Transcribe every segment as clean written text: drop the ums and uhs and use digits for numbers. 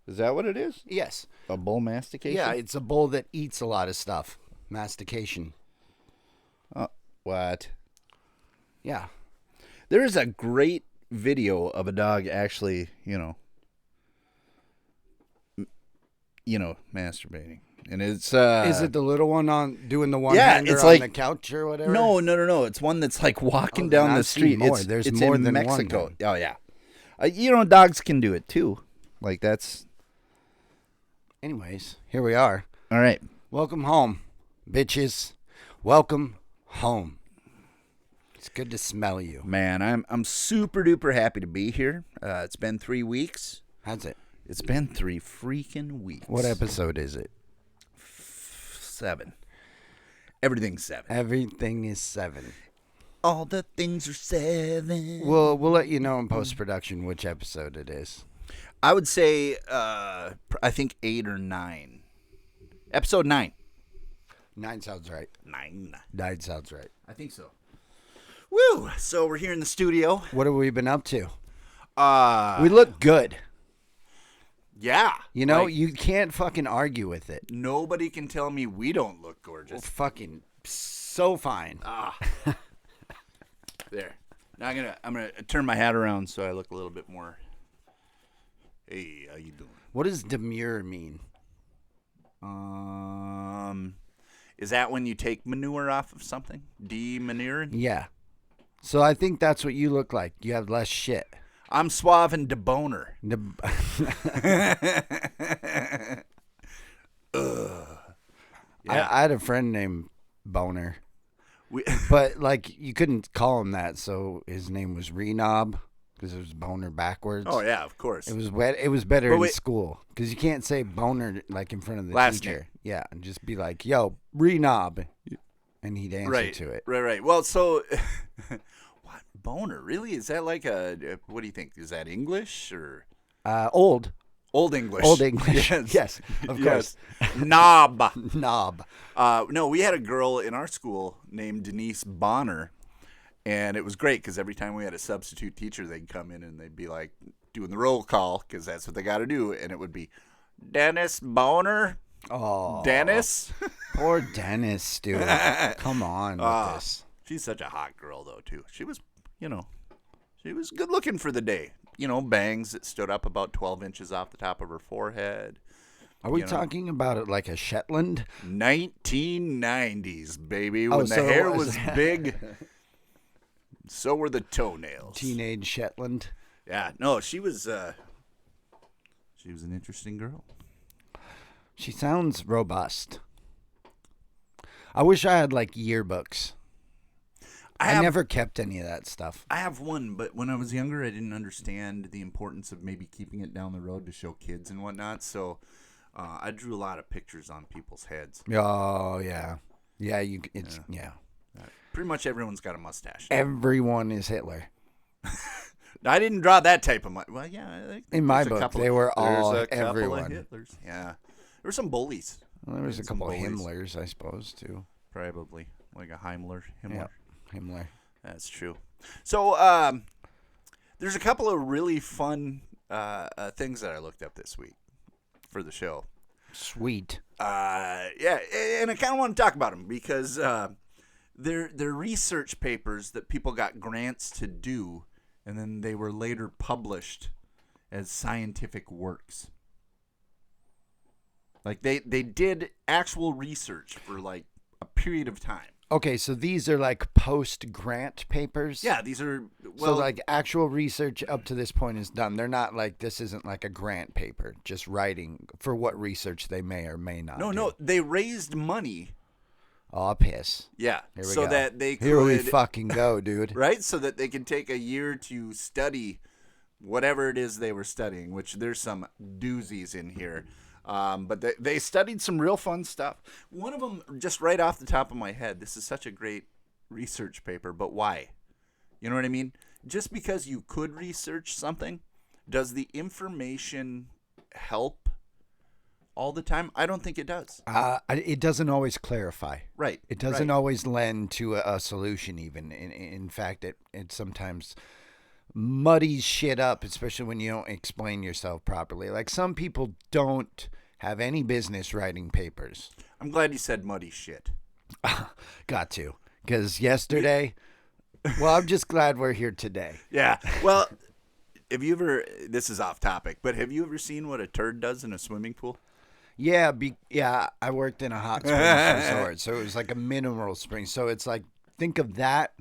Is that what it is? Yes. A bull mastication? Yeah, it's a bull that eats a lot of stuff. Mastication. What? Yeah. There is a great video of a dog actually, masturbating. And it's Is it the little one on doing the one Yeah, hander it's on like- the couch or whatever? No. It's one that's like walking Oh, down then the I've seen street. more. It's There's it's more in than one Mexico. then. Oh yeah. Dogs can do it too. Like that's Anyways, here we are. all right. Welcome home, bitches. Welcome home. It's good to smell you. Man, I'm super duper happy to be here. It's been 3 weeks. How's it? It's been 3 freaking weeks. What episode is it? 7. Everything's 7. Everything is 7. All the things are 7. We'll let you know in post-production which episode it is. I would say I think 8 or 9. Episode 9. 9 sounds right. 9. 9 sounds right. I think so. Woo! So we're here in the studio. What have we been up to? We We look good. Yeah. You know, like, you can't fucking argue with it. nobody can tell me we don't look We're gorgeous. fucking so fine. There. Now I'm gonna turn my hat around so I look a little bit more. Hey, how you doing? What does demure mean? Is that when you take manure off of something? Demanuring? Yeah. So I think that's what you look like. You have less shit. I'm suave and deboner. I had a friend named Boner, We, but like you couldn't call him that, so his name was Renob because it was Boner backwards. oh yeah, of course. It was wet. It was better But in wait- school because you can't say Boner like in front of the Last teacher. name. Yeah, and just be like, "Yo, Renob," and he'd answer right to it. Right. Well, so what boner? Really? Is that like a? What do you think? Is that English or Old English? Old English. Yes, Yes, of course. Knob. Knob. No, we had a girl in our school named Denise Bonner, and it was great because every time we had a substitute teacher, they'd come in and they'd be like doing the roll call because that's what they got to do, and it would be Dennis Bonner. Oh, Dennis. poor Dennis, dude. Come on with this. She's such a hot girl though too. She was good looking for the day. Bangs that stood up about 12 inches off the top of her forehead. Are we you know. talking about it like a Shetland? 1990s, baby, when Oh, the so it hair was- was big. So were the toenails. Teenage Shetland. Yeah, no, she was an interesting girl. She sounds robust. I wish I had like yearbooks. I never kept any of that stuff. I have one, but when I was younger, I didn't understand the importance of maybe keeping it down the road to show kids and whatnot. So I drew a lot of pictures on people's heads. Oh yeah, yeah. Yeah. Pretty much everyone's got a mustache. Everyone is Hitler. I didn't draw that type of well, yeah. I think In my there's a book, couple they were all there's a couple of everyone. Hitlers. Yeah, there were some bullies. Well, there was a Some couple of bullies. Himmlers, I suppose, too. Probably like a Himmler. Yeah, Himmler. That's true. So there's a couple of really fun things that I looked up this week for the show. Sweet. Yeah, and I kind of want to talk about them because they're research papers that people got grants to do, and then they were later published as scientific works. Like they did actual research for like a period of time. Okay, so these are like post-grant papers? Yeah, these are So like actual research up to this point is done. They're not like, this isn't like a grant paper, just writing for what research they may or may not do. they raised money. Oh, piss. Yeah, Here we so go. that they could Here we fucking go, dude. right, so that they could take a year to study whatever it is they were studying. Which there's some doozies in here. But they studied some real fun stuff. One of them, just right off the top of my head, this is such a great research paper, but why? You know what I mean? Just because you could research something, does the information help all the time? I don't think it does. It doesn't always clarify. Right. It doesn't right. always lend to a solution even. In fact, it sometimes muddies shit up, especially when you don't explain yourself properly. Like some people don't have any business writing papers. I'm glad you said muddy shit. Got to. Because yesterday, well, I'm just glad we're here today. Yeah. Well, have you ever, this is off topic, but have you ever seen what a turd does in a swimming pool? Yeah, I worked in a hot spring resort, so it was like a mineral spring. So it's like, think of that,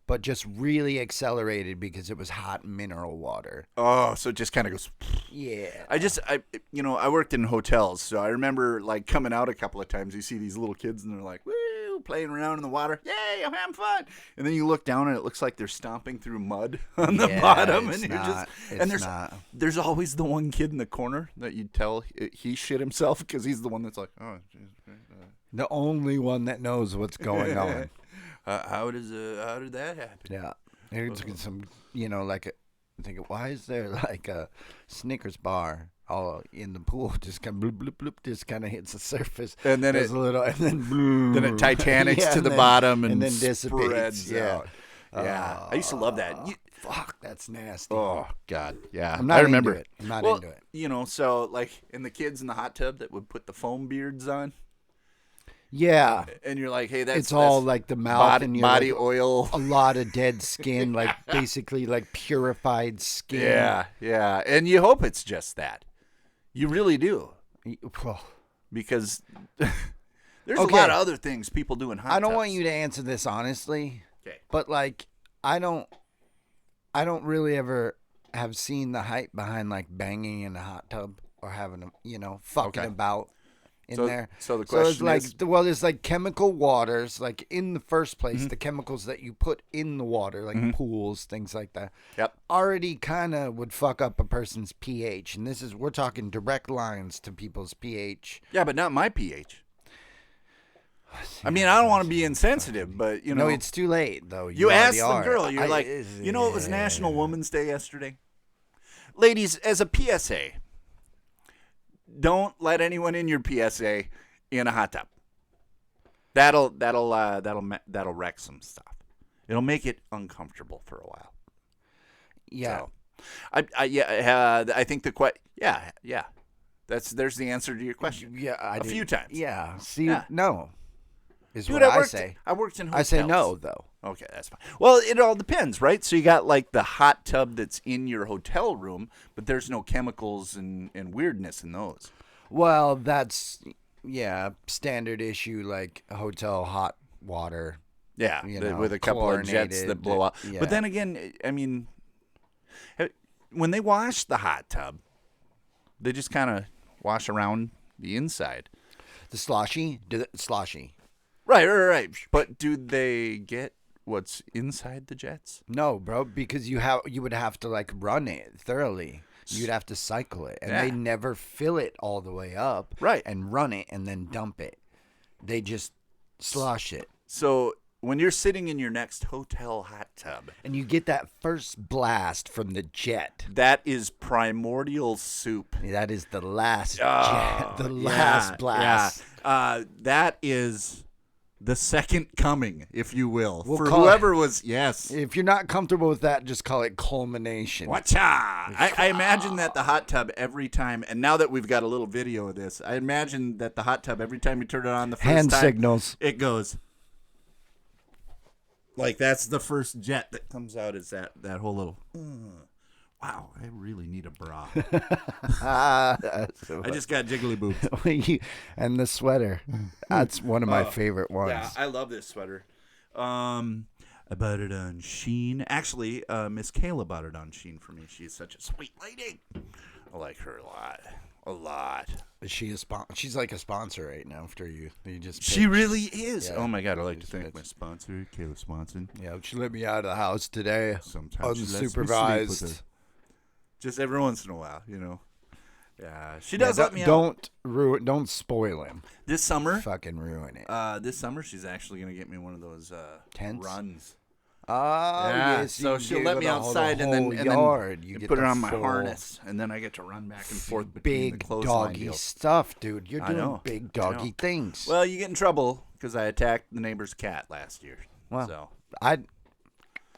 but just really accelerated because it was hot mineral water. Oh, so it just kind of goes. Yeah. I worked in hotels, so I remember like coming out a couple of times. You see these little kids, and they're like, woo, playing around in the water. Yay, I'm having fun. And then you look down, and it looks like they're stomping through mud on the bottom, and there's always the one kid in the corner that you tell he shit himself because he's the one that's like, oh, geez, the only one that knows what's going on. How did that happen? Yeah, there's some, like why is there like a Snickers bar all in the pool? Just kind of bloop bloop bloop, just kind of hits the surface, and then then it Titanics to the bottom and then dissipates. Yeah, I used to love that. Fuck, that's nasty. Oh God, yeah. I remember it. I'm not into it. So like in the kids in the hot tub that would put the foam beards on. Yeah, and you're like, hey, that's all like the mouth and body like, oil, a lot of dead skin, like basically like purified skin. Yeah, and you hope it's just that. You really do, because there's a lot of other things people do in hot tubs. I don't want you to answer this honestly, but like I don't really ever have seen the hype behind like banging in a hot tub or having fucking about. There. So the question is, there's like chemical waters, like in the first place, the chemicals that you put in the water, like pools, things like that. Yep. Already kind of would fuck up a person's pH, and we're talking direct lines to people's pH. Yeah, but not my pH. I mean, I don't want to be insensitive, but No, it's too late though. You asked the girl. You're like, it was National Women's Day yesterday. Ladies, as a PSA. Don't let anyone in your PSA in a hot tub. That'll wreck some stuff. It'll make it uncomfortable for a while. Yeah. So, I think there's the answer to your question. Yeah, a few times. Yeah. See, no. Dude, I say. I worked in hotels. I say no, though. Okay, that's fine. Well, it all depends, right? So you got like the hot tub that's in your hotel room, but there's no chemicals and weirdness in those. Well, that's, standard issue, like hotel hot water. Yeah, with a couple of jets that blow up. Yeah. But then again, I mean, when they wash the hot tub, they just kind of wash around the inside. The sloshy? Sloshy. Right. But do they get what's inside the jets? No, bro, because you would have to like run it thoroughly. You'd have to cycle it, and they never fill it all the way up, right? And run it and then dump it. They just slosh it. So when you're sitting in your next hotel hot tub, and you get that first blast from the jet, that is primordial soup. That is the last jet, the last blast. Yeah. That is the second coming, if you will, for whoever was. Yes. If you're not comfortable with that, just call it culmination. Watcha! I imagine that the hot tub every time, and now that we've got a little video of this, I imagine that the hot tub every time you turn it on the first hand time, signals. It goes like that's the first jet that comes out. Is that whole little? Wow, I really need a bra. I just got jiggly boobs. And the sweater. That's one of my favorite ones. Yeah, I love this sweater. I bought it on Shein. Actually, Miss Kayla bought it on Shein for me. She's such a sweet lady. I like her a lot. A lot. Is she she's like a sponsor right now after you. She really is. Yeah. Oh my God, I like to thank my sponsor, Kayla Swanson. Yeah, she let me out of the house today. Sometimes unsupervised. Just every once in a while, Yeah, she does let me out. Don't spoil him. This summer, fucking ruin it. This summer, she's actually gonna get me one of those tents runs. Oh, yes. So she'll let me outside and then you put it on my harness, and then I get to run back and forth between the clothesline big doggy stuff, dude. You're doing big doggy things. Well, you get in trouble because I attacked the neighbor's cat last year. Well, so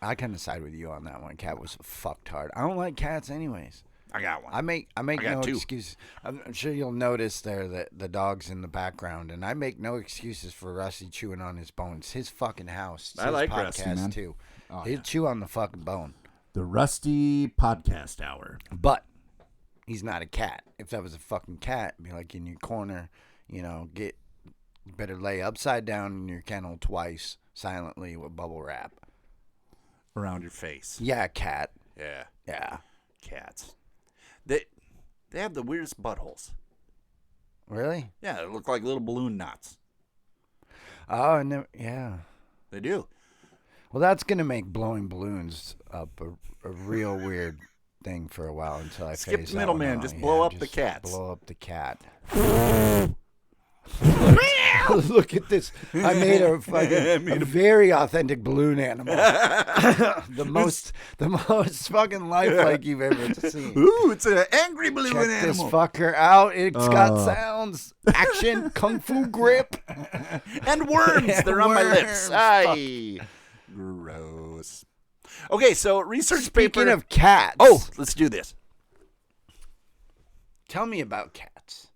I kind of side with you on that one. Cat was fucked hard. I don't like cats anyways. I got one. I make no excuse. I'm sure you'll notice there that the dog's in the background, and I make no excuses for Rusty chewing on his bones. His fucking house. It's I his like podcast Rusty, man. too. Oh, He'll chew on the fucking bone. The Rusty Podcast Hour. But he's not a cat. If that was a fucking cat, it'd be like in your corner, you better lay upside down in your kennel twice silently with bubble wrap Around your face. Yeah, cat. Yeah. Cats. They have the weirdest buttholes. Really? Yeah, they look like little balloon knots. Oh, yeah. They do. Well, that's going to make blowing balloons up a real weird thing for a while until I skip phase the middleman. that one out. Just blow up the cats. Blow up the cat. Look at this. I made a very authentic balloon animal. the most fucking lifelike you've ever seen. Ooh, it's an angry balloon Check animal. this fucker out. It's got sounds, action, kung fu grip. And worms. They're on my lips. Ay. Gross. Okay, so research paper. Speaking of cats. Oh, let's do this. Tell me about cats.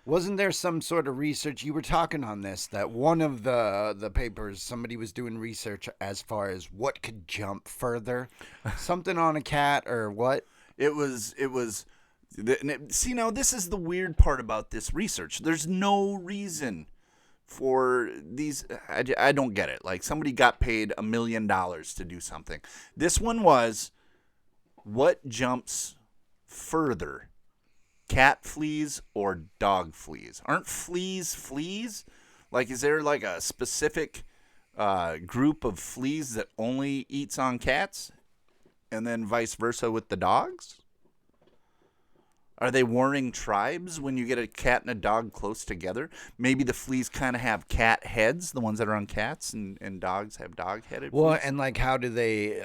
Wasn't there some sort of research? You were talking on this, that one of the papers, somebody was doing research as far as what could jump further. Something on a cat or what? It was. See, now this is the weird part about this research. There's no reason for these. I don't get it. Like somebody got paid $1 million to do something. This one was, what jumps further? Cat fleas or dog fleas? Aren't fleas? Like, is there like a specific group of fleas that only eats on cats? And then vice versa with the dogs? Are they warring tribes when you get a cat and a dog close together? Maybe the fleas kind of have cat heads, the ones that are on cats, and dogs have dog-headed fleas. Well, and like how do they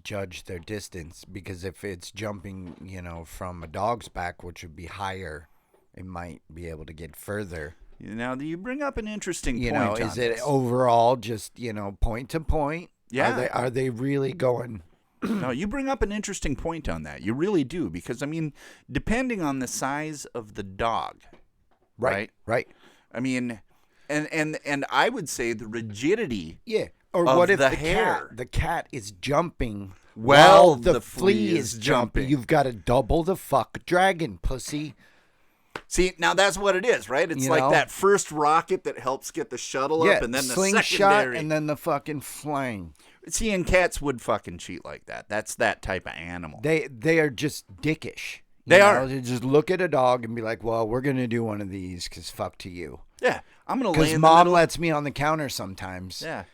judge their distance? Because if it's jumping, from a dog's back, which would be higher, it might be able to get further. Now, you bring up an interesting point. Is it overall just, point to point? Yeah. Are they really going... No, you bring up an interesting point on that. You really do, because depending on the size of the dog, right? I mean, and I would say the rigidity. Yeah. Or of what if the the hair. cat is jumping while the flea is jumping? You've got to double the fuck dragon, pussy. See, now that's what it is, right? It's like that first rocket that helps get the shuttle up, and then the slingshot, secondary, and then the fucking flame. See, and cats would fucking cheat like that. That's that type of animal. They are just dickish. They are. They just look at a dog and be like, well, we're going to do one of these because fuck to you. Yeah. I'm going to lay in the middle. Because mom lets me on the counter sometimes. Yeah.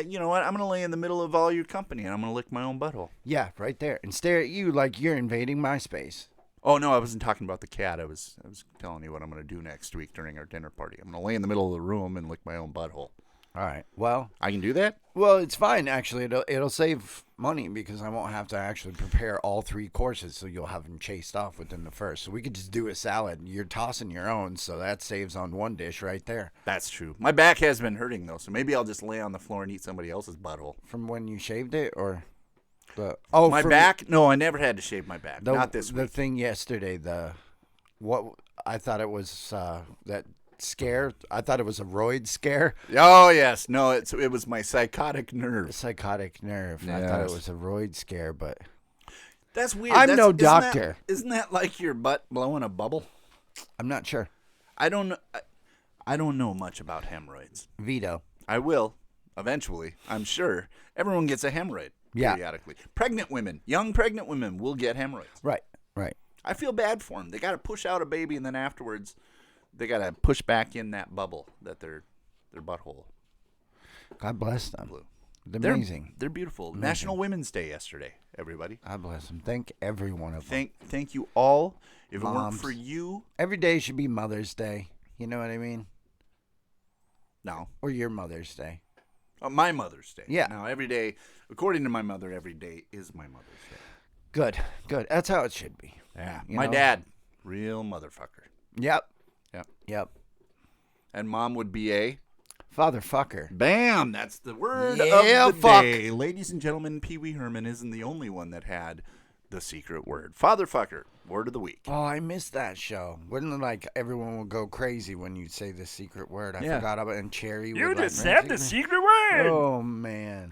You know what? I'm going to lay in the middle of all your company, and I'm going to lick my own butthole. Yeah, right there. And stare at you like you're invading my space. Oh, no, I wasn't talking about the cat. I was telling you what I'm going to do next week during our dinner party. I'm going to lay in the middle of the room and lick my own butthole. All right. Well, I can do that? Well, it's fine, actually. It'll save money because I won't have to actually prepare all 3 courses, so you'll have them chased off within the first. So we could just do a salad. You're tossing your own, so that saves on one dish right there. That's true. My back has been hurting, though, so maybe I'll just lay on the floor and eat somebody else's butthole. From when you shaved it, or... my back? No, I never had to shave my back. Not this week. The thing yesterday, what I thought it was that... scare. I thought it was a roid scare. Oh yes, no, it was my psychotic nerve. Psychotic nerve. Yes. I thought it was a roid scare, but that's weird. I'm no doctor. Isn't that like your butt blowing a bubble? I'm not sure. I don't know much about hemorrhoids. Veto. I will eventually. I'm sure everyone gets a hemorrhoid periodically. Pregnant women, young pregnant women, will get hemorrhoids. Right. I feel bad for them. They got to push out a baby, and then afterwards. They got to push back in that bubble that their butthole. God bless them. Blue. They're amazing. They're beautiful. Amazing. National Women's Day yesterday, everybody. God bless them. Thank every one of them. Thank you all. If Moms. It weren't for you. Every day should be Mother's Day. You know what I mean? No. Or your Mother's Day. My Mother's Day. Yeah. Now, every day, according to my mother, every day is my Mother's Good. Day. That's how it should be. Yeah. My dad, real motherfucker. Yep. And Mom would be a Fatherfucker. Bam! That's the word Yeah, of the fuck. day. Ladies and gentlemen, Pee Wee Herman isn't the only one that had the secret word. Fatherfucker. Word of the week. Oh, I missed that show. Wouldn't it like everyone would go crazy when you say the secret word? I forgot about it. And Cherry would like, said the secret word. Oh, man.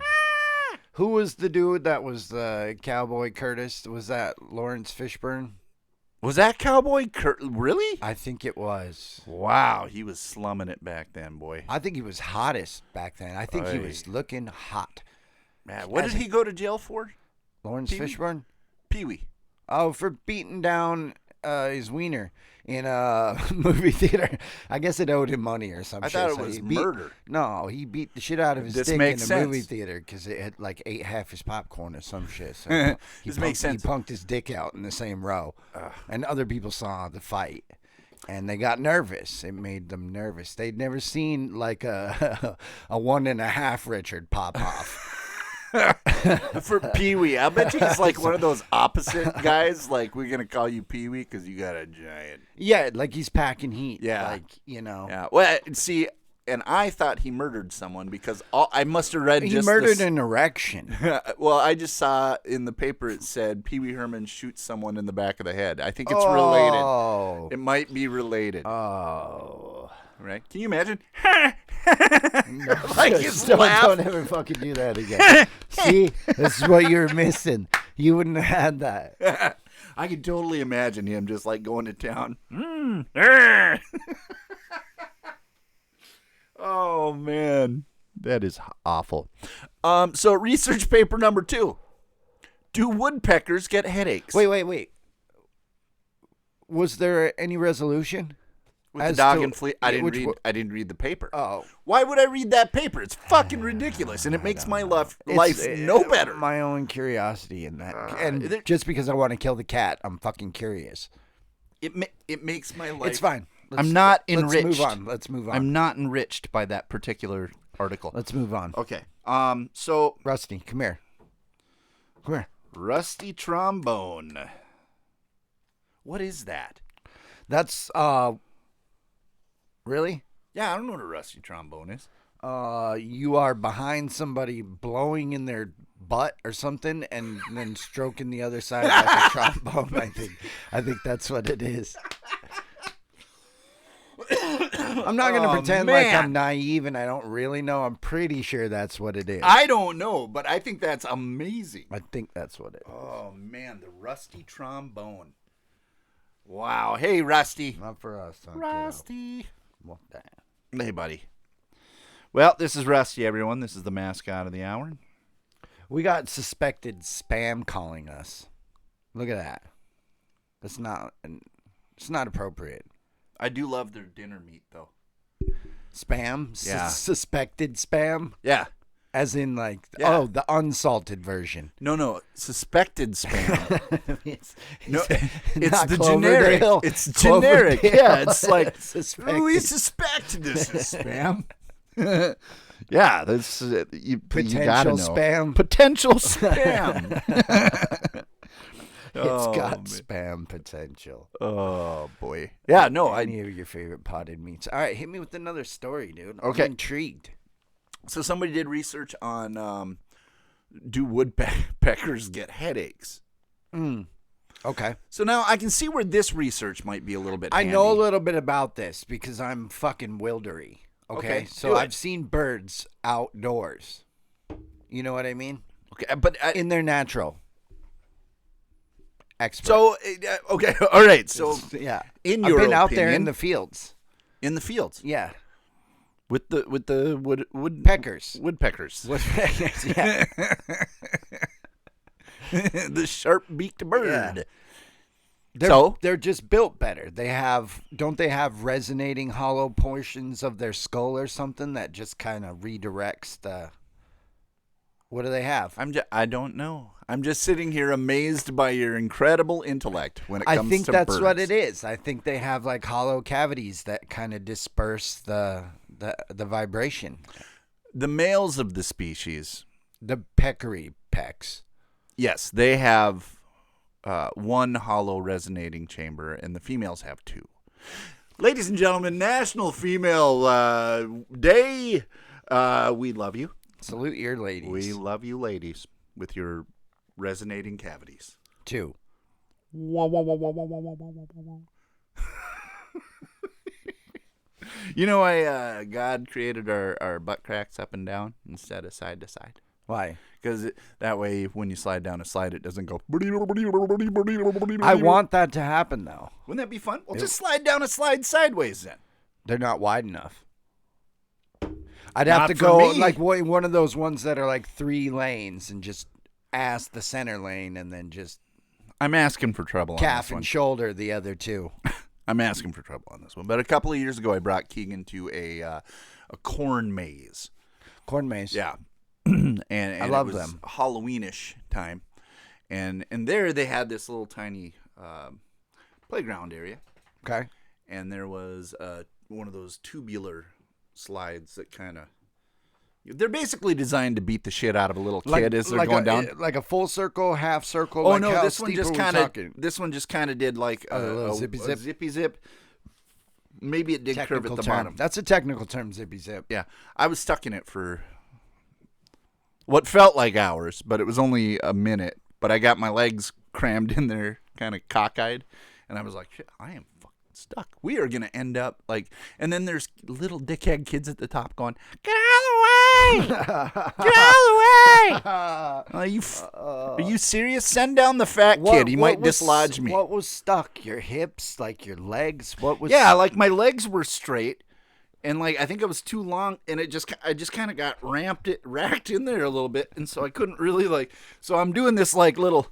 Who was the dude that was the Cowboy Curtis? Was that Lawrence Fishburne? Was that Cowboy Kurt? Really? I think it was. Wow, he was slumming it back then, boy. I think he was hottest back then. I think he was looking hot. Man, what did he go to jail for? Lawrence Fishburne? Pee Wee. Oh, for beating down his wiener in a movie theater. I guess it owed him money or something. I thought it was murder. No, he beat the shit out of his This dick makes in a sense. movie theater because it had like ate half his popcorn or some shit. So This makes sense. He punked his dick out in the same row, and other people saw the fight. And they got nervous. It made them nervous. They'd never seen like a 1.5 Richard pop off. For Pee Wee. I bet you he's like one of those opposite guys. Like, we're going to call you Pee Wee because you got a giant. Yeah, like he's packing heat. Yeah. Like, you know. Yeah. Well, see, and I thought he murdered someone because I must have read He murdered an erection. Well, I just saw in the paper it said Pee Wee Herman shoots someone in the back of the head. I think it's related. It might be related. Oh. Right? Can you imagine? No, like his laugh. Don't ever fucking do that again. See? This is what you're missing. You wouldn't have had that. I could totally imagine him just like going to town. Oh, man. That is awful. So research paper number 2. Do woodpeckers get headaches? Wait. Was there any resolution? With the dog and flea? I didn't read the paper. Oh. Why would I read that paper? It's fucking ridiculous, and it makes my life no better. My own curiosity in that. And just because I want to kill the cat, I'm fucking curious. It makes my life... It's fine. I'm not enriched. Let's move on. I'm not enriched by that particular article. Let's move on. Okay. So... Rusty, come here. Come here. Rusty trombone. What is that? That's, really? Yeah, I don't know what a rusty trombone is. You are behind somebody blowing in their butt or something and then stroking the other side like a trombone, I think that's what it is. I'm not going to pretend like I'm naive and I don't really know. I'm pretty sure that's what it is. I don't know, but I think that's amazing. I think that's what it is. Oh, man, the rusty trombone. Wow. Hey, Rusty. Not for us. Rusty. Well, damn. Hey, buddy. Well, this is Rusty, everyone. This is the mascot of the hour. We got suspected spam calling us. Look at that. It's not appropriate. I do love their dinner meat, though. Spam? Yeah. Suspected spam? Yeah. As in, like, the unsalted version. No, suspected spam. it's the generic. It's generic. Yeah, it's like, we suspect this is spam. Yeah, that's you gotta know. Spam. Potential spam. It's got spam potential. Oh, boy. Yeah, no. Any of your favorite potted meats. All right, hit me with another story, dude. Okay. I'm intrigued. So somebody did research on do woodpeckers get headaches? Okay. So now I can see where this research might be a little bit handy. I know a little bit about this because I'm fucking wildery. Okay. So I've seen birds outdoors. You know what I mean? Okay, but in their natural. Expert. So okay, all right. So yeah, in your I've been out opinion, there in the fields. In the fields. Yeah. With the woodpeckers. Woodpeckers. Yeah. The sharp-beaked bird. Yeah. They're just built better. Don't they have resonating hollow portions of their skull or something that just kind of redirects the... What do they have? I don't know. I'm just sitting here amazed by your incredible intellect when it comes to birds. I think that's what it is. I think they have like hollow cavities that kind of disperse the vibration. The males of the species, the peccary pecks. Yes, they have one hollow resonating chamber, and the females have 2. Ladies and gentlemen, National Female Day. We love you. Salute your ladies. We love you, ladies, with your resonating cavities. 2. You know why God created our butt cracks up and down instead of side to side? Why? Because that way, when you slide down a slide, it doesn't go. I want that to happen, though. Wouldn't that be fun? Well, just slide down a slide sideways then. They're not wide enough. I'd Not have to for go me. like one of those ones that are like 3 lanes and just ass the center lane and then just I'm asking for trouble on calf this one. and shoulder the other 2. I'm asking for trouble on this one. But a couple of years ago, I brought Keegan to a corn maze. Corn maze. Yeah. and I love it was them. Halloweenish time. And there they had this little tiny playground area. Okay. And there was one of those tubular slides that kind of... They're basically designed to beat the shit out of a little kid as they're going down. Like a full circle, half circle. Oh like no, how this one just steep are we talking? This one just kind of did like A little zippy zip? zippy zip. Maybe it did curve Technical at the term. bottom. That's a technical term, zippy zip. Yeah, I was stuck in it for what felt like hours, but it was only a minute. But I got my legs crammed in there, kind of cockeyed, and I was like, shit, I am fucking stuck. We are gonna end up like, and then there's little dickhead kids at the top going, get out of the way, get out of the way. Are you serious? Send down the fat kid. He might dislodge me. What was stuck? Your hips, like your legs? What was? Yeah, like my legs were straight, and like I think it was too long, and I just kind of got racked in there a little bit, and so I couldn't really like. So I'm doing this like little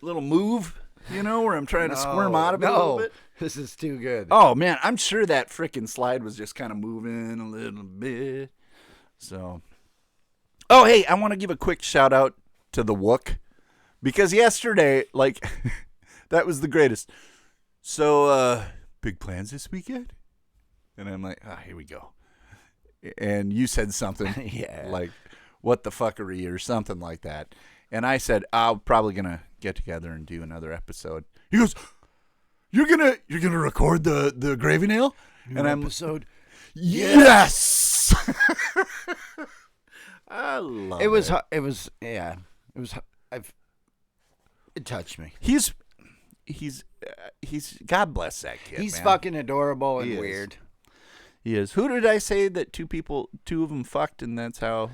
move, you know, where I'm trying to squirm out of it a little bit. This is too good. Oh man, I'm sure that frickin' slide was just kind of moving a little bit. So, oh hey, I want to give a quick shout out to the Wook, because yesterday, like, that was the greatest. So, big plans this weekend? And I'm like, here we go. And you said something Yeah. like, what the fuckery or something like that. And I said, I'm probably going to get together and do another episode. He goes, you're gonna record the Gravy Nail? New episode. Yes! I love it. It touched me. He's God bless that kid. He's man. fucking adorable and He is. weird. He is. Who did I say that two of them fucked, and that's how?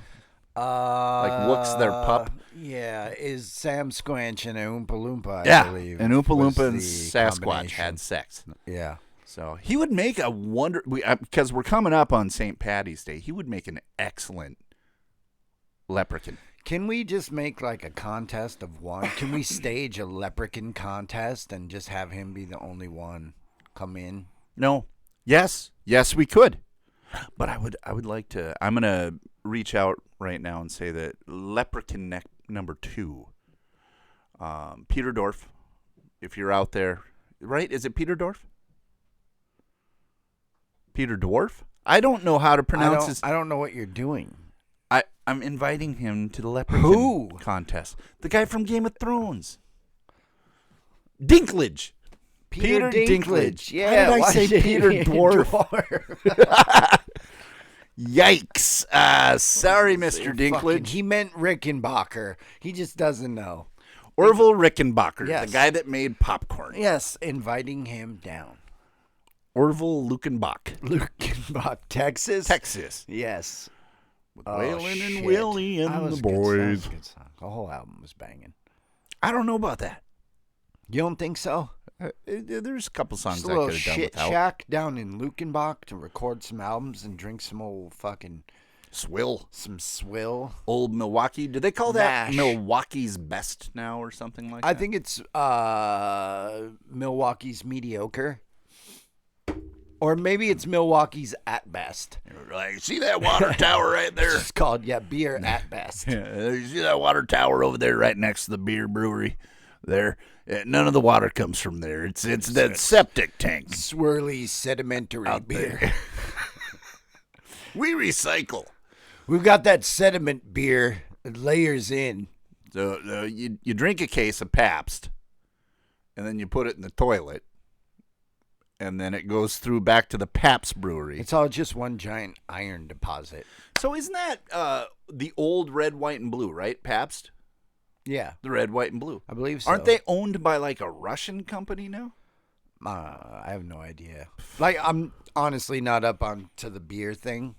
Wook's their pup. Yeah, is Sam Squanch and Oompa Loompa, Yeah, I believe. and Oompa was Loompa and the Sasquatch combination. had sex. Yeah. So he would make a because we're coming up on St. Patty's Day. He would make an excellent leprechaun. Can we just make like a contest of one? Can we stage a leprechaun contest and just have him be the only one come in? No. Yes, we could. But I would like to. I'm gonna reach out right now and say that leprechaun number 2, Peter Dorf. If you're out there, right? Is it Peter Dorf? Peter Dwarf? I don't know how to pronounce his. I don't know what you're doing. I'm inviting him to the leprechaun contest. The guy from Game of Thrones. Dinklage. Peter Dinklage. Yeah. Why did I say Peter Dwarf? Yikes. Sorry, Mr. Dinklage. He meant Rickenbacker. He just doesn't know. Orville Rickenbacker, Yes. the guy that made popcorn. Yes, inviting him down. Orville Lukenbach. Luckenbach, Texas? Texas. Yes. With Waylon and shit. Willie That and was the a good song. That was boys. a good song. The whole album was banging. I don't know about that. You don't think so? There's a couple songs Just I a little could have done shit without. shack down in Luckenbach to record some albums and drink some old fucking Swill. some swill. Old Milwaukee. Do they call that Mash. Milwaukee's best now or something like that? I think it's Milwaukee's mediocre. Or maybe it's Milwaukee's at best. Like, see that water tower right there? It's called, beer at best. Yeah, you see that water tower over there right next to the beer brewery there? None of the water comes from there. It's that septic tank. Swirly sedimentary Out beer. there. We recycle. We've got that sediment beer. It layers in. So you drink a case of Pabst, and then you put it in the toilet, and then it goes through back to the Pabst Brewery. It's all just one giant iron deposit. So isn't that the old red, white, and blue, right? Pabst? Yeah. The red, white, and blue. I believe so. Aren't they owned by like a Russian company now? I have no idea. Like, I'm honestly not up on to the beer thing.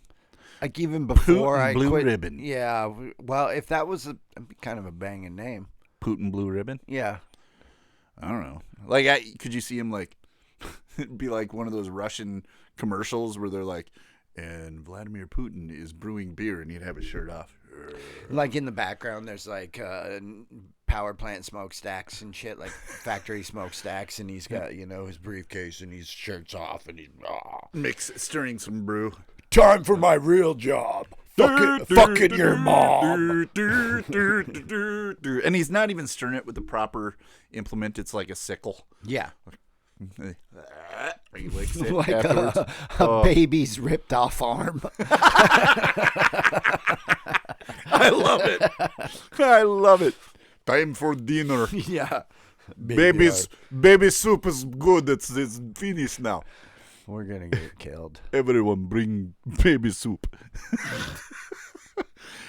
Like, even before Putin I Blue quit. Ribbon. Yeah. Well, if that was kind of a banging name. Putin Blue Ribbon? Yeah. I don't know. Like, could you see him like, it'd be like one of those Russian commercials where they're like, and Vladimir Putin is brewing beer, and he'd have his shirt off. Like in the background, there's like power plant smokestacks and shit, like factory smokestacks, and he's got his briefcase and his shirt's off, and he's stirring some brew. Time for my real job. Fucking your mom. And he's not even stirring it with the proper implement. It's like a sickle. Yeah. He licks it like afterwards. a baby's ripped off arm. I love it. I love it. Time for dinner. Yeah. Baby soup is good. It's finished now. We're going to get killed. Everyone bring baby soup.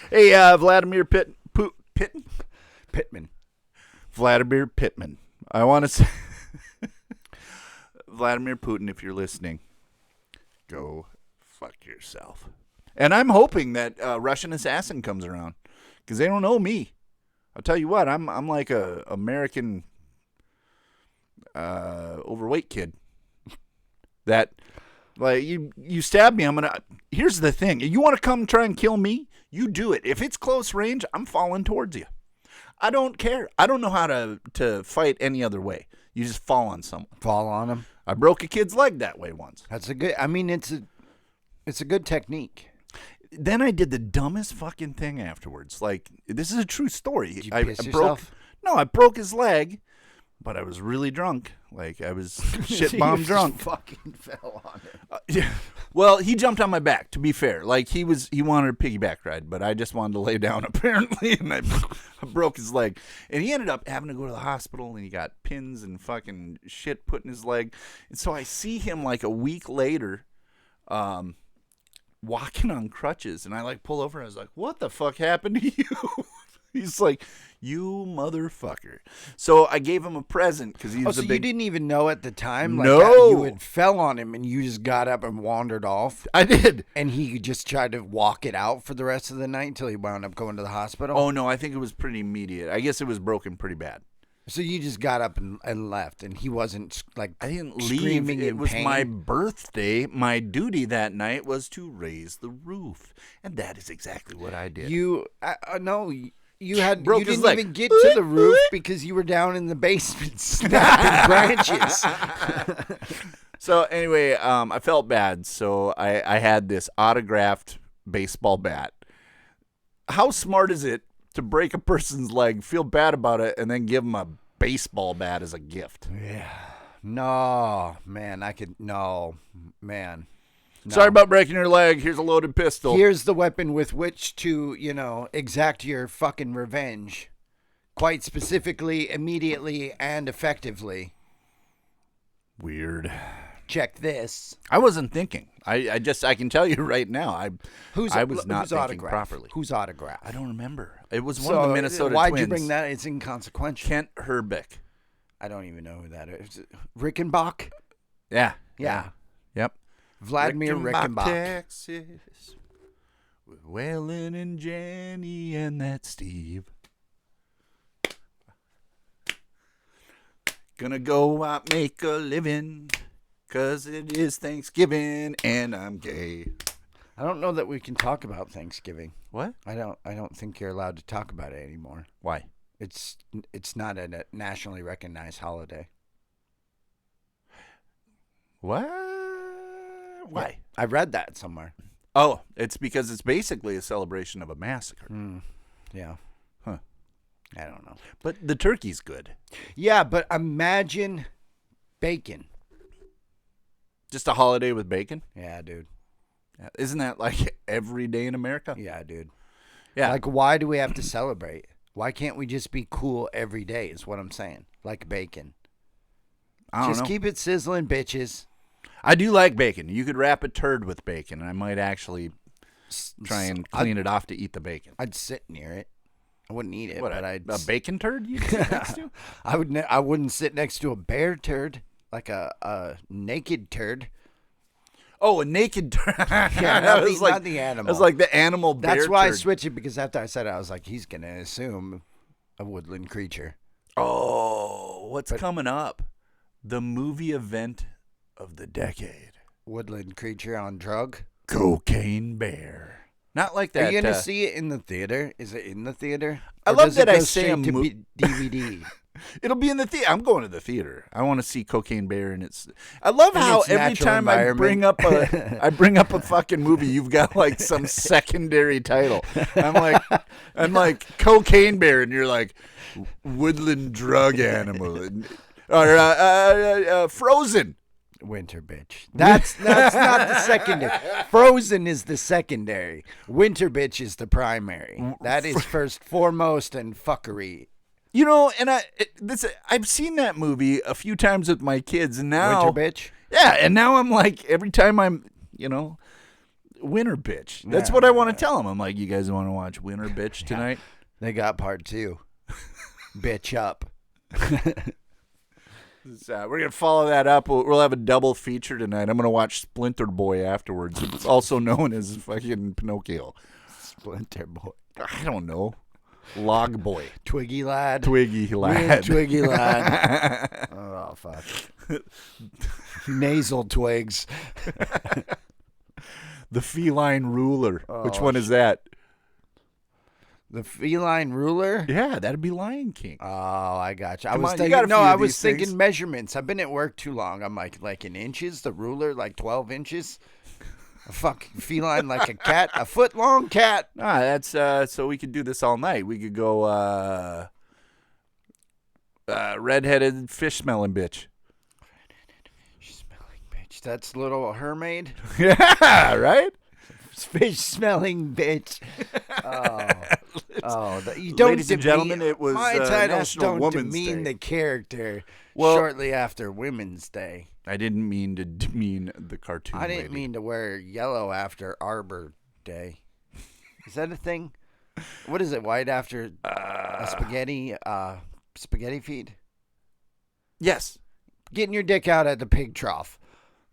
Hey, Vladimir Pittman. Vladimir Pittman. I want to say, Vladimir Putin, if you're listening, go fuck yourself. And I'm hoping that Russian Assassin comes around because they don't know me. I'll tell you what, I'm like a American overweight kid. That, like, you stab me, here's the thing. You want to come try and kill me? You do it. If it's close range, I'm falling towards you. I don't care. I don't know how to fight any other way. You just fall on someone. Fall on him. I broke a kid's leg that way once. That's it's a good technique. Then I did the dumbest fucking thing afterwards. Like, this is a true story. Did you piss yourself? No, I broke his leg, but I was really drunk. Like, I was shit bomb drunk. Fucking fell on him. Yeah. Well, he jumped on my back, to be fair. Like, he wanted a piggyback ride, but I just wanted to lay down, apparently, and I broke his leg. And he ended up having to go to the hospital, and he got pins and fucking shit put in his leg. And so I see him, like, a week later, walking on crutches, and I, like, pull over, and I was like, what the fuck happened to you? He's like, you motherfucker. So I gave him a present because he's so you didn't even know at the time? Like, no. You had fell on him and you just got up and wandered off? I did. And he just tried to walk it out for the rest of the night until he wound up going to the hospital? Oh, no, I think it was pretty immediate. I guess it was broken pretty bad. So you just got up and left, and he wasn't, like, I didn't screaming leave. in It was pain? my birthday. My duty that night was to raise the roof. And that is exactly what I did. No, you Broke you his didn't leg. even get to the roof because you were down in the basement snapping branches. So anyway, I felt bad. So I had this autographed baseball bat. How smart is it to break a person's leg, feel bad about it, and then give them a baseball bat as a gift? Yeah. No, man. No. Sorry about breaking your leg. Here's a loaded pistol. Here's the weapon with which to, exact your fucking revenge. Quite specifically, immediately, and effectively. Weird. Check this. I wasn't thinking. I can tell you right now. I was not thinking autograph? properly. Whose autograph? I don't remember. It was one of the Minnesota why'd Twins. you bring that? It's inconsequential. Kent Herbeck. I don't even know who that is. Rickenbach? Yeah. Yep. Vladimir Rickenbach. Texas. With Waylon and Jenny and that Steve. Gonna go out, make a living, 'cause it is Thanksgiving and I'm gay. I don't know that we can talk about Thanksgiving. What? I don't think you're allowed to talk about it anymore. Why? It's not a nationally recognized holiday. What? Why? I read that somewhere. Oh, it's because it's basically a celebration of a massacre. Yeah. Huh. I don't know. But the turkey's good. Yeah, but imagine bacon. Just a holiday with bacon? Yeah, dude. Isn't that like every day in America? Yeah, dude. Yeah. Like, why do we have to celebrate? Why can't we just be cool every day is what I'm saying. Like bacon. I don't Just know. keep it sizzling, bitches. I do like bacon. You could wrap a turd with bacon, and I might actually try and clean it off to eat the bacon. I'd sit near it. I wouldn't eat it, What, but a I'd bacon turd you'd sit next to? I wouldn't sit next to a bear turd, like a naked turd. Oh, a naked turd. Yeah, not the animal. It was like the animal bear That's why turd. I switched it, because after I said it, I was like, he's gonna assume a woodland creature. Oh, what's coming up? The movie event of the decade. Woodland creature on drug. Cocaine Bear. Not like that. Are you gonna see it in the theater? Is it in the theater? I Or love does that it I go say straight to DVD. It'll be in the theater. I'm going to the theater. I want to see Cocaine Bear, and it's. I love In how its every natural time I bring up a fucking movie, you've got like some secondary title. I'm like Cocaine Bear, and you're like woodland drug animal, or Frozen. Winter bitch. That's not the secondary. Frozen is the secondary. Winter bitch is the primary. That is first, foremost, and fuckery. You know, and I've seen that movie a few times with my kids, and now Winter bitch. Yeah, and now I'm like, every time I'm, Winter Bitch. That's what I want to tell them. I'm like, you guys want to watch Winter Bitch tonight? They got part 2. Bitch up. We're going to follow that up. We'll have a double feature tonight. I'm going to watch Splinter Boy afterwards. It's also known as fucking Pinocchio. Splinter Boy. I don't know. Log Boy. Twiggy Lad. Twiggy Lad. Twiggy Lad. Oh, fuck. Nasal Twigs. The Feline Ruler. Which one is that? The Feline Ruler? Yeah, that'd be Lion King. Oh, I got you. I was thinking measurements. I've been at work too long. I'm like in inches, the ruler, like 12 inches. A fucking feline like a cat, a foot long cat. That's so we could do this all night. We could go redheaded fish smelling bitch. Redheaded fish smelling bitch. That's Little Mermaid. Yeah, right? Fish smelling bitch. You don't. Ladies and gentlemen, it was my titles National don't Women's demean Day. the character. Well, shortly after Women's Day. I didn't mean to demean the cartoon. I didn't mean to wear yellow after Arbor Day. Is that a thing? What is it? White after a spaghetti feed? Yes. Getting your dick out at the pig trough.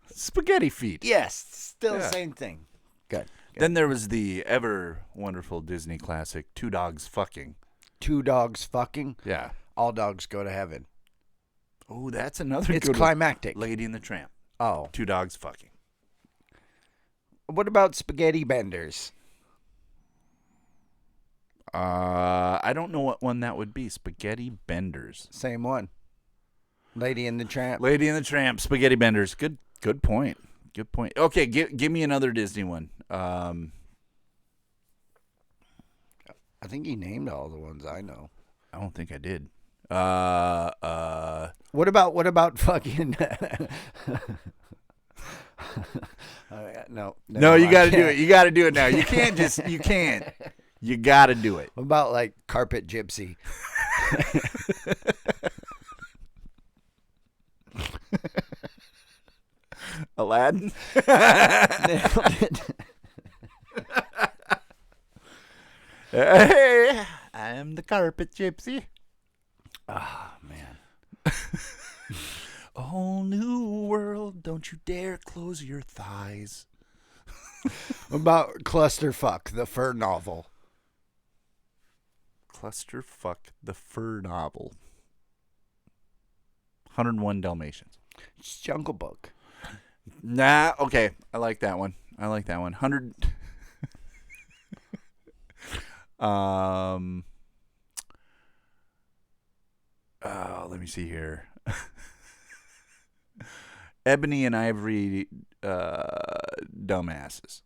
Spaghetti feet. Yes. Still the same thing. Good. Then there was the ever wonderful Disney classic, Two Dogs Fucking. Two Dogs Fucking? Yeah. All dogs go to heaven. Oh, that's another good one. It's climactic. Lady and the Tramp. Oh. Two Dogs Fucking. What about Spaghetti Benders? I don't know what one that would be. Spaghetti Benders. Same one. Lady and the Tramp. Lady and the Tramp. Spaghetti Benders. Good point. Good point. Okay, give me another Disney one. I think he named all the ones I know. I don't think I did. What about fucking? No, you got to do it. You got to do it now. You can't just. You can't. You got to do it. What about like Carpet Gypsy? Aladdin. Hey, I'm the Carpet Gypsy. Ah, man. A whole new world. Don't you dare close your thighs. What about Clusterfuck, the fur novel? Clusterfuck, the fur novel. 101 Dalmatians. It's Jungle Book. Nah, okay. I like that one. 100. Let me see here. Ebony and Ivory dumbasses.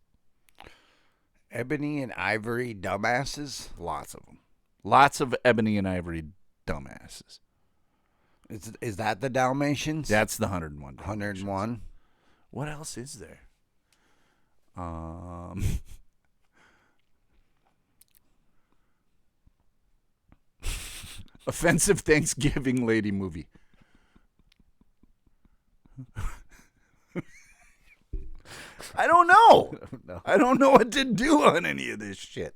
Ebony and Ivory dumbasses? Lots of them. Lots of Ebony and Ivory dumbasses. Is that the Dalmatians? That's the 101 Dalmatians. 101. What else is there? Offensive Thanksgiving lady movie. I don't know. I don't know what to do on any of this shit.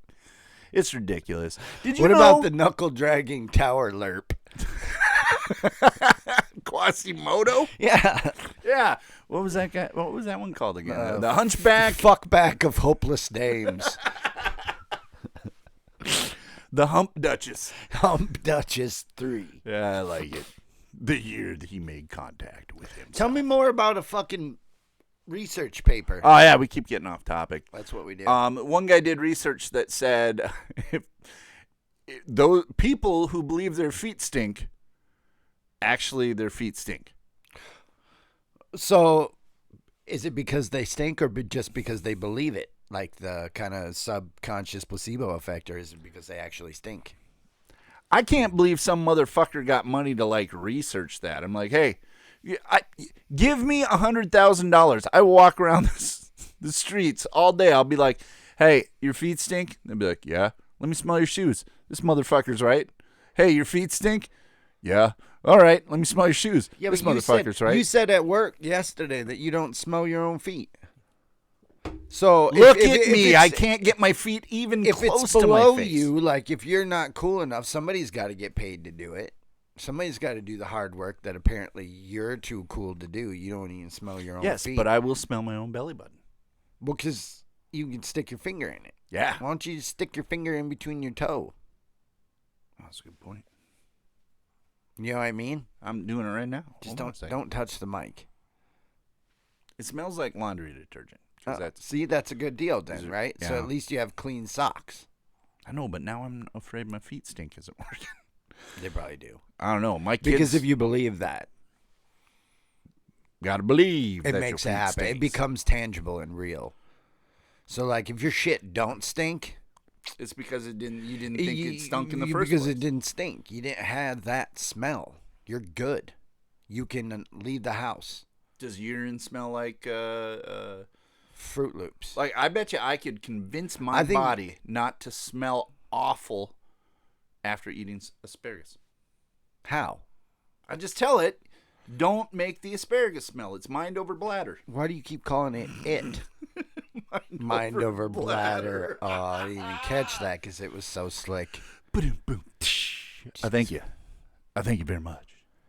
It's ridiculous. Did you know? What about the knuckle dragging tower lerp? Quasimodo? Yeah. Yeah. What was that guy? What was that one called again? The Hunchback? Fuckback of hopeless dames. The Hump Duchess. Hump Duchess 3. Yeah, I like it. The year that he made contact with him. Tell me more about a fucking research paper. Oh, yeah, we keep getting off topic. That's what we do. One guy did research that said if those people who believe their feet stink, actually their feet stink. So, is it because they stink or just because they believe it? Like the kind of subconscious placebo effect, or is it because they actually stink? I can't believe some motherfucker got money to like research that. I'm like, hey, give me $100,000. I will walk around the streets all day. I'll be like, hey, your feet stink? They'll be like, yeah. Let me smell your shoes. This motherfucker's right. Hey, your feet stink? Yeah. All right. Let me smell your shoes. Yeah, this motherfucker's right. You said at work yesterday that you don't smell your own feet. So look at me. I can't get my feet even close to my face. If it's below you, like if you're not cool enough, somebody's got to get paid to do it. Somebody's got to do the hard work that apparently you're too cool to do. You don't even smell your own feet. Yes, but I will smell my own belly button. Well, because you can stick your finger in it. Yeah. Why don't you just stick your finger in between your toe? That's a good point. You know what I mean? I'm doing it right now. Just don't touch the mic. It smells like laundry detergent. See, that's a good deal then, right? Yeah. So at least you have clean socks. I know, but now I'm afraid my feet stink isn't working. They probably do. I don't know. My kids, because if you believe that, gotta believe it that makes it your feet happen. stinks. It becomes tangible and real. So, like, if your shit don't stink, it's because you didn't think it stunk in the first because place. it didn't stink. You didn't have that smell. You're good. You can leave the house. Does urine smell like Fruit Loops? Like, I bet you I could convince my body not to smell awful after eating asparagus. How? I just tell it, don't make the asparagus smell. It's mind over bladder. Why do you keep calling it? Mind over bladder. Oh, I didn't even catch that because it was so slick. I thank you. I thank you very much.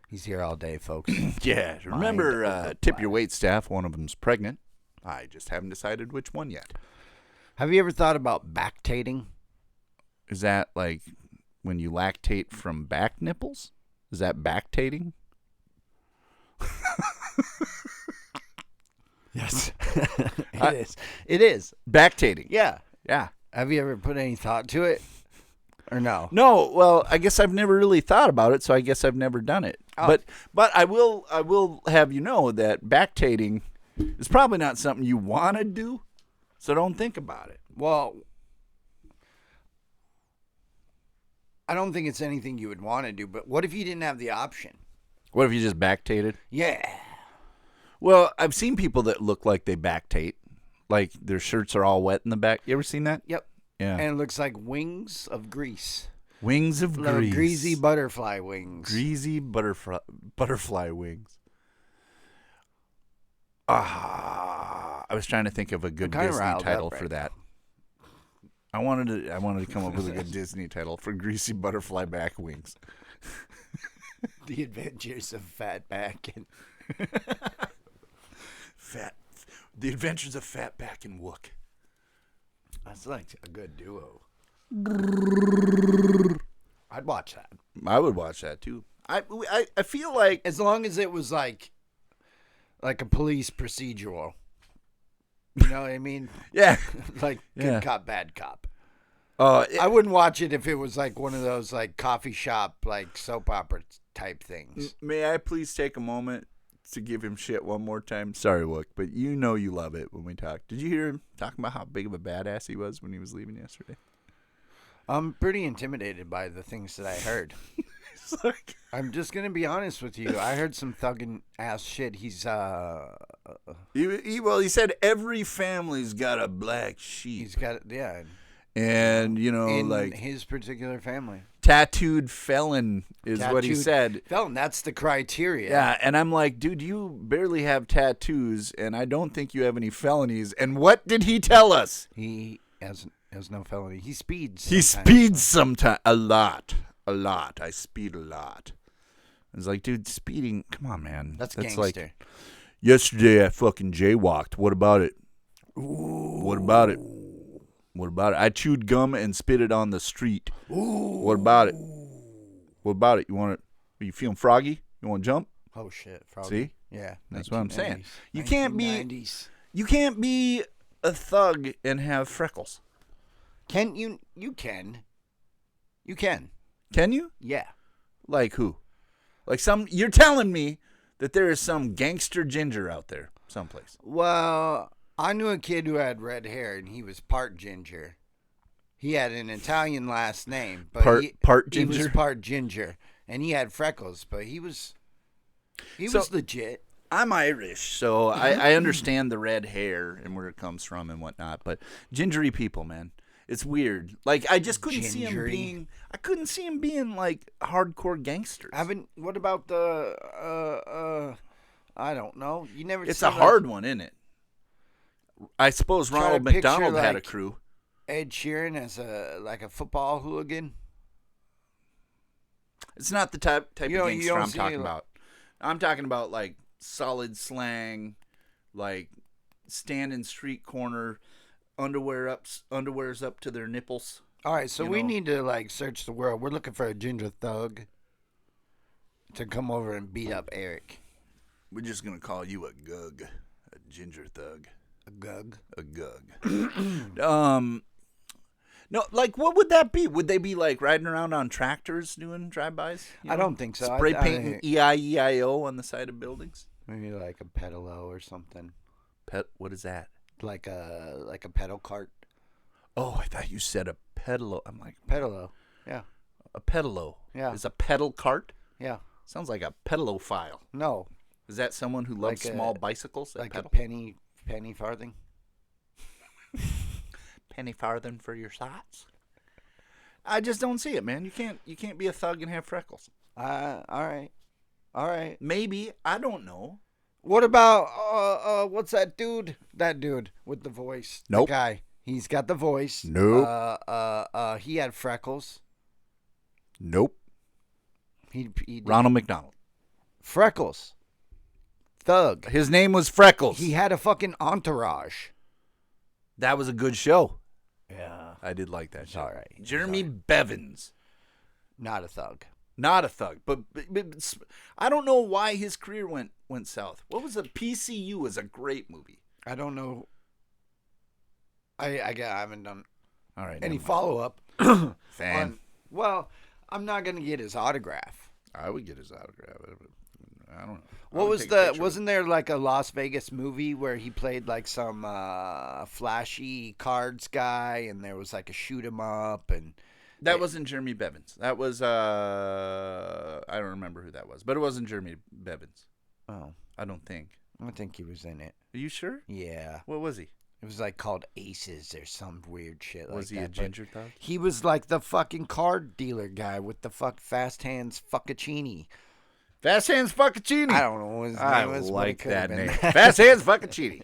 He's here all day, folks. Yeah. Remember, tip your wait staff. One of them's pregnant. I just haven't decided which one yet. Have you ever thought about bactating? Is that like when you lactate from back nipples? Is that bactating? Yes. It is. It is. Bactating. Yeah. Yeah. Have you ever put any thought to it? Or no? No. Well, I guess I've never really thought about it, so I guess I've never done it. Oh. But I will have you know that bactating is probably not something you want to do, so don't think about it. Well, I don't think it's anything you would want to do, but what if you didn't have the option? What if you just bactated? Yeah. Well, I've seen people that look like they bactate, like their shirts are all wet in the back. You ever seen that? Yep. Yeah. And it looks like wings of grease. Wings of grease. Greasy butterfly wings. Greasy butterfly wings. I was trying to think of a good Disney title for that. I wanted to come up with a good Disney title for greasy butterfly back wings. The Adventures of Fatback and The Adventures of Fatback and Wook. That's like a good duo. I'd watch that. I would watch that too. I feel like as long as it was like a police procedural. You know what I mean? Yeah. Like good cop, bad cop. I wouldn't watch it if it was like one of those like coffee shop like soap opera type things. May I please take a moment to give him shit one more time? Sorry, Wook, but you know you love it when we talk. Did you hear him talking about how big of a badass he was when he was leaving yesterday? I'm pretty intimidated by the things that I heard. Like, I'm just gonna be honest with you. I heard some thugging ass shit. He's he said every family's got a black sheep. He's got And, in like his particular family. Tattooed felon is what he said. Felon, that's the criteria. Yeah, and I'm like, dude, you barely have tattoos, and I don't think you have any felonies. And what did he tell us? He has no felony. He speeds. He speeds sometimes. A lot. I speed a lot. It's like, dude, speeding, come on, man. That's gangster. Like, yesterday I fucking jaywalked. What about it? Ooh. What about it? What about it? I chewed gum and spit it on the street. Ooh. What about it? What about it? You want it? Are you feeling froggy? You want to jump? Oh shit, froggy. See? Yeah, that's what I'm saying. You 1990s. can't be a thug and have freckles. Can you? You can. You can. Can you? Yeah. Like who? Like you're telling me that there is some gangster ginger out there someplace. Well, I knew a kid who had red hair and he was part ginger. He had an Italian last name, but part ginger. He was part ginger, and he had freckles, but he was legit. I'm Irish, so I understand the red hair and where it comes from and whatnot. But gingery people, man, it's weird. Like I just couldn't see him being. I couldn't see him being like hardcore gangsters. What about the? I don't know. You never. It's a hard one, isn't it? I suppose Ronald McDonald had a crew. Ed Sheeran as a football hooligan. It's not the type of gangster I'm talking about. I'm talking about like solid slang, like standing street corner, underwear's up to their nipples. All right, so we need to like search the world. We're looking for a ginger thug to come over and beat up Eric. We're just gonna call you a gug, a ginger thug. A gug. A gug. No, like what would that be? Would they be like riding around on tractors doing drive-bys? I don't think so. Spray painting E-I-E-I-O on the side of buildings? Maybe like a pedalo or something. What is that? Like a pedal cart. Oh, I thought you said a pedalo. I'm like pedalo. Yeah. A pedalo. Yeah. Is a pedal cart? Yeah. Sounds like a pedalophile. No. Is that someone who loves small bicycles? Like pedal? A penny farthing. Penny farthing for your socks. I just don't see it, man. You can't be a thug and have freckles. All right. Maybe, I don't know. What about what's that dude? That dude with the voice. Nope. The guy. He's got the voice. Nope. He had freckles. Nope. He Ronald McDonald. Freckles. Thug. His name was Freckles. He had a fucking entourage. That was a good show. Yeah. I did like that show. All right. Jeremy Bevins. Not a thug. Not a thug. But I don't know why his career went south. What was it? PCU was a great movie. I don't know. I haven't done any follow-up. Fan. Well, I'm not going to get his autograph. I would get his autograph. I don't know. What was wasn't there like a Las Vegas movie where he played like some flashy cards guy and there was like a shoot 'em up and that wasn't Jeremy Bevins. That was I don't remember who that was, but it wasn't Jeremy Bevins. Oh, I don't think. I think he was in it. Are you sure? Yeah. What was he? It was like called Aces or some weird shit like that. Was he a ginger thug? He was like the fucking card dealer guy with the fast hands fuckaccini. Fast Hands Fuccaccini. I don't know what his name was. I like that name. Fast Hands Fuccaccini.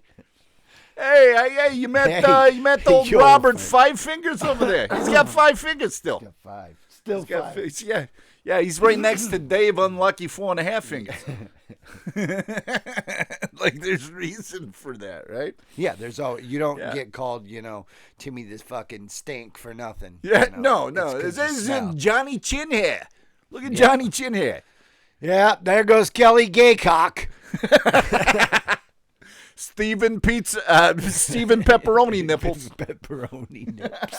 Hey, you met the old Robert Five Fingers over there. He's got 5 fingers still. He's got 5. Still 5. Yeah, he's right next to Dave Unlucky 4.5 fingers. Like there's reason for that, right? Yeah, you don't get called, Timmy this fucking stink for nothing. Yeah, no. This is Johnny Chinhair. Look at Johnny Chinhair. Yeah, there goes Kelly Gaycock. Stephen Pepperoni Nipples. Pepperoni Nipples.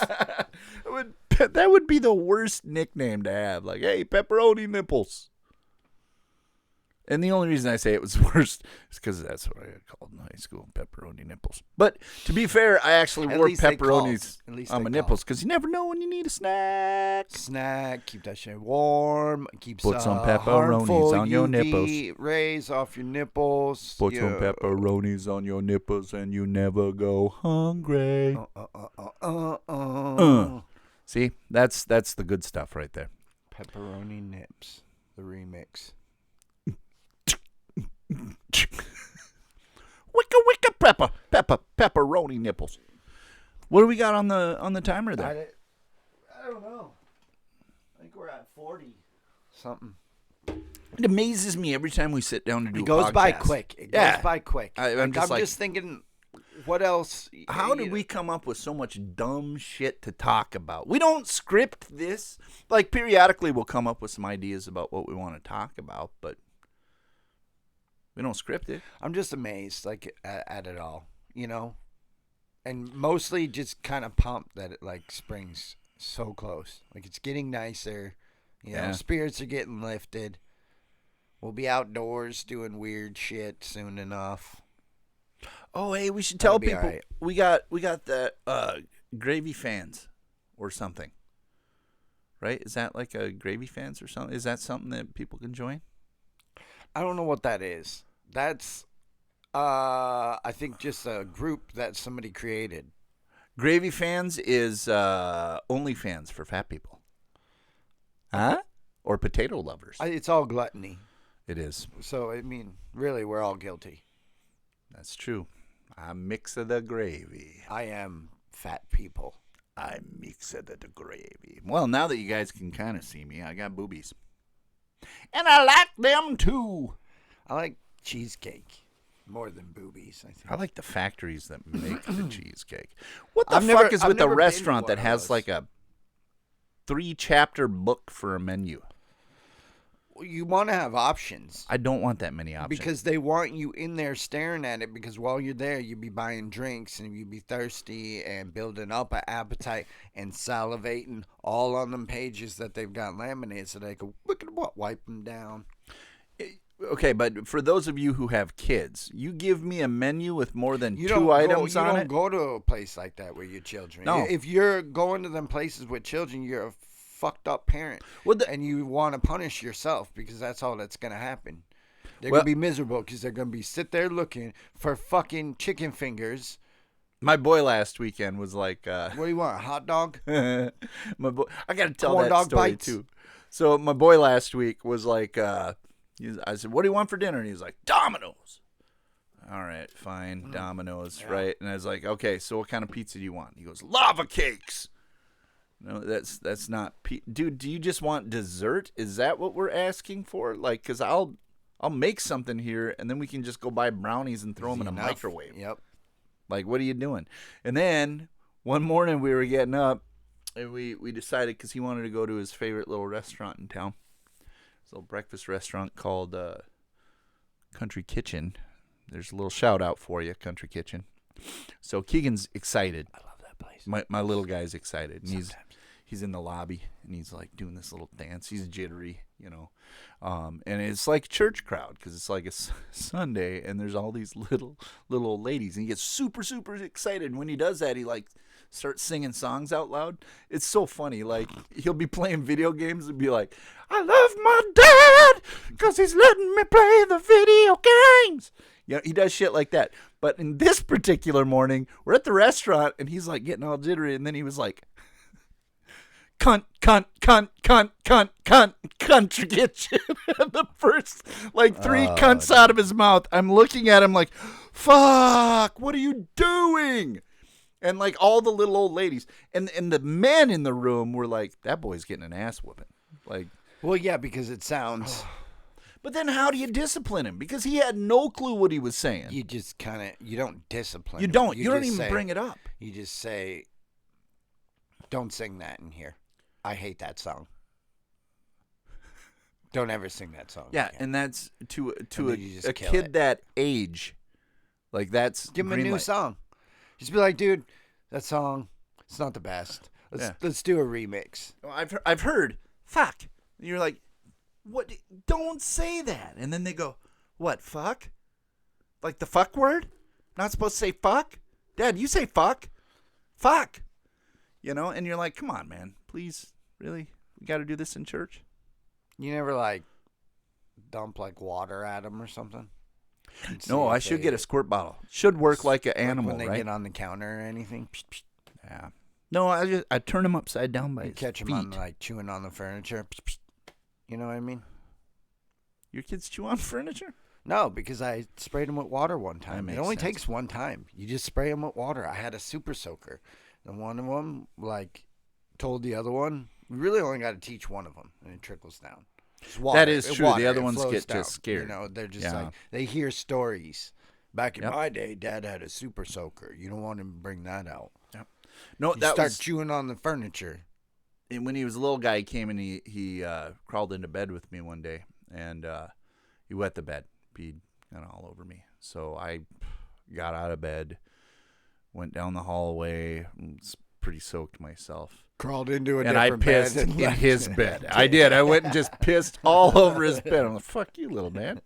That would be the worst nickname to have. Like, hey, Pepperoni Nipples. And the only reason I say it was worst is because that's what I got called in high school, Pepperoni Nipples. But to be fair, I actually wore pepperonis. At least on my nipples, because you never know when you need a snack. Keep that shit warm. Keeps Put some pepperonis on your nipples. Rays off your nipples. Put some pepperonis on your nipples, and you never go hungry. See, that's the good stuff right there. Pepperoni nips, the remix. Wicka pepperoni nipples. What do we got on the timer there? I don't know. I think we're at 40 something. It amazes me every time we sit down to do. It goes a podcast. by quick. It goes by quick. I'm just thinking, what else? How did we come up with so much dumb shit to talk about? We don't script this. Like periodically, we'll come up with some ideas about what we want to talk about, but we don't script it. I'm just amazed, like at it all, you know. And mostly just kind of pumped that it like spring's so close. Like it's getting nicer. You know, spirits are getting lifted. We'll be outdoors doing weird shit soon enough. Oh, hey, we should tell people right. we got the Gravy Fans or something. Right? Is that like a Gravy Fans or something? Is that something that people can join? I don't know what that is. That's I think just a group that somebody created. Gravy Fans is OnlyFans for fat people. Huh? Or potato lovers. It's all gluttony. It is. So, I mean, really, we're all guilty. That's true. I mix of the gravy. I am fat people. I mix of the gravy. Well, now that you guys can kind of see me, I got boobies. And I like them, too. I like cheesecake. More than boobies, I think. I like the factories that make the cheesecake. What the fuck is with the restaurant that has like a 3-chapter book for a menu? Well, you want to have options. I don't want that many options. Because they want you in there staring at it, because while you're there, you'll be buying drinks and you'll be thirsty and building up an appetite and salivating all on them pages that they've got laminated so they can wipe them down. Okay, but for those of you who have kids, you give me a menu with more than 2 items on it? You don't go to a place like that with your children. No. If you're going to them places with children, you're a fucked up parent. And you want to punish yourself because that's all that's going to happen. They're going to be miserable because they're going to be sit there looking for fucking chicken fingers. My boy last weekend was like... what do you want, a hot dog? My boy, I got to tell Corn that dog story, bites? too. So my boy last week was like... I said, what do you want for dinner? And he was like, Domino's. All right, fine, Domino's, right? And I was like, okay, so what kind of pizza do you want? He goes, lava cakes. No, that's not... Dude, do you just want dessert? Is that what we're asking for? Like, because I'll make something here, and then we can just go buy brownies and throw them in a microwave. Yep. Like, what are you doing? And then one morning we were getting up, and we decided, because he wanted to go to his favorite little restaurant in town. This little breakfast restaurant called Country Kitchen. There's a little shout out for you, Country Kitchen. So Keegan's excited. I love that place. My little guy's excited. And he's in the lobby, and he's like doing this little dance. He's jittery, you know. And it's like church crowd because it's like a Sunday, and there's all these little old ladies. And he gets super, super excited. And when he does that, he like starts singing songs out loud. It's so funny. Like, he'll be playing video games and be like, I love my dad because he's letting me play the video games. You know, he does shit like that. But in this particular morning, we're at the restaurant, and he's like getting all jittery, and then he was like, cunt, country kitchen. The first, like, 3 cunts out of his mouth. I'm looking at him like, fuck, what are you doing? And, like, all the little old ladies. And the men in the room were like, that boy's getting an ass whooping. Like, well, yeah, because it sounds... But then how do you discipline him? Because he had no clue what he was saying. You just kind of... You don't discipline him. You don't even bring it up. You just say, don't sing that in here. I hate that song. Don't ever sing that song. Yeah, and that's to a kid that age. Like, that's... Give him a new song. Just be like, dude, that song, it's not the best. Let's do a remix. Well, I've heard, fuck. And you're like, what? Don't say that. And then they go, what, fuck? Like the fuck word? Not supposed to say fuck? Dad, you say fuck? Fuck. You know, and you're like, come on, man, please, really, we got to do this in church. You never like dump like water at them or something? No, I should get a squirt bottle. Should work like an animal, when they right? get on the counter or anything. Yeah. No, I turn them upside down by his catch them feet. on like chewing on the furniture. You know what I mean? Your kids chew on furniture? No, because I sprayed them with water one time. It only takes one time. You just spray them with water. I had a super soaker, and one of them like told the other one, we really only got to teach one of them, and it trickles down. That is true. The other ones get just scared. You know, they're just like, they hear stories. Back in my day, Dad had a super soaker. You don't want him to bring that out. Yep. No, you start chewing on the furniture. And when he was a little guy, he came and he crawled into bed with me one day, and he wet the bed, peed kind of all over me. So I got out of bed, went down the hallway, was pretty soaked myself. Crawled into a and I pissed in his bed. I did. I went and just pissed all over his bed. I'm like, fuck you, little man.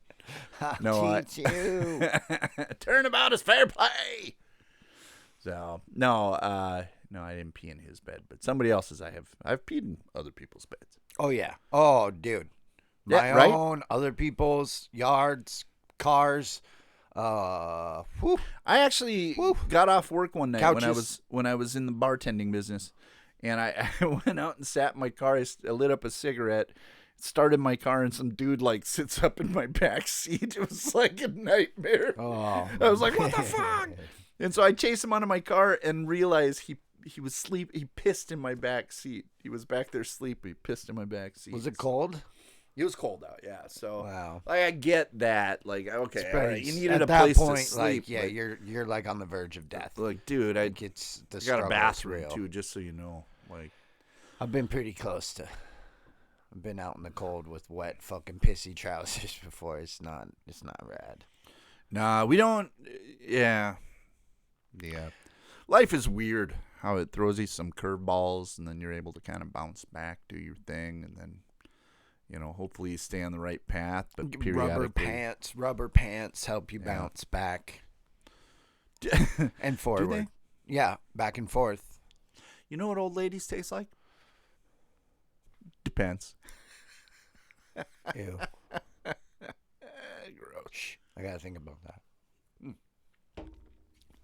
I'll teach you. Turnabout is fair play. So no, I didn't pee in his bed, but somebody else's. I've peed in other people's beds. Oh yeah. Oh dude. My own, other people's yards, cars. I actually got off work one night when I was in the bartending business. And I went out and sat in my car. I lit up a cigarette, started my car, and some dude like sits up in my back seat. It was like a nightmare. Oh, I was like, what the fuck? And so I chased him out of my car and realized he was asleep. He pissed in my back seat. He was back there sleeping. He pissed in my back seat. Was it cold? It was cold out, yeah. So, wow. Like, I get that. Like, okay, all right, you needed a place point, to sleep. Like, yeah, you're like on the verge of death. Like, dude, I got a bathroom real. too, just so you know. Like, I've been pretty close to. I've been out in the cold with wet, fucking pissy trousers before. It's not rad. Nah, we don't. Yeah. Life is weird. How it throws you some curveballs, and then you're able to kind of bounce back, do your thing, and then. You know, hopefully you stay on the right path, but periodically. Rubber pants help you bounce back and forward. Do they? Yeah, back and forth. You know what old ladies taste like? Depends. Ew. Gross. I gotta think about that.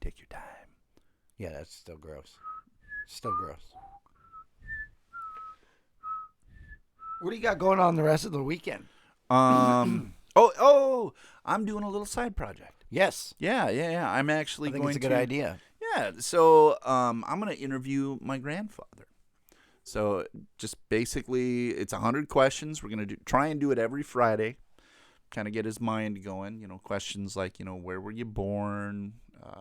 Take your time. Yeah, that's still gross. Still gross. What do you got going on the rest of the weekend? I'm doing a little side project. Yes. Yeah. I'm actually going to. I think it's a good idea. Yeah. So I'm going to interview my grandfather. So just basically, it's 100 questions. We're going to try and do it every Friday. Kind of get his mind going. You know, questions like, you know, where were you born?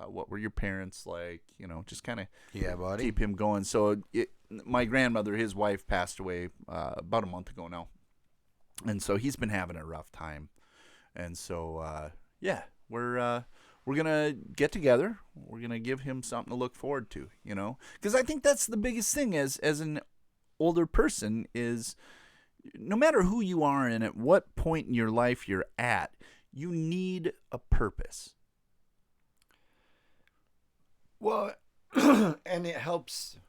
What were your parents like? You know, just kind of keep him going. So my grandmother, his wife, passed away about a month ago now. And so he's been having a rough time. And so, we're going to get together. We're going to give him something to look forward to, you know. Because I think that's the biggest thing as an older person is no matter who you are and at what point in your life you're at, you need a purpose. Well, and it helps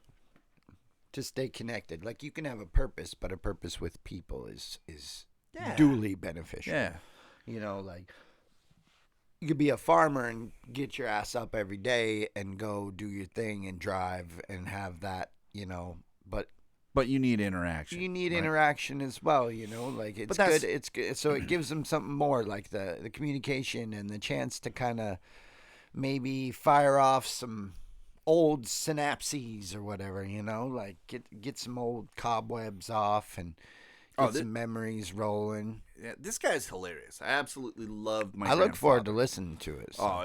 to stay connected. Like you can have a purpose, but a purpose with people is duly beneficial. Yeah. You know, like you could be a farmer and get your ass up every day and go do your thing and drive and have that, you know, but you need interaction. You need interaction as well, you know, like it's good. It's good. So it gives them something more like the communication and the chance to kind of maybe fire off some old synapses or whatever, you know, like get some old cobwebs off and get some memories rolling. Yeah, this guy's hilarious. I absolutely love my. I look forward to listening to it. So. Oh,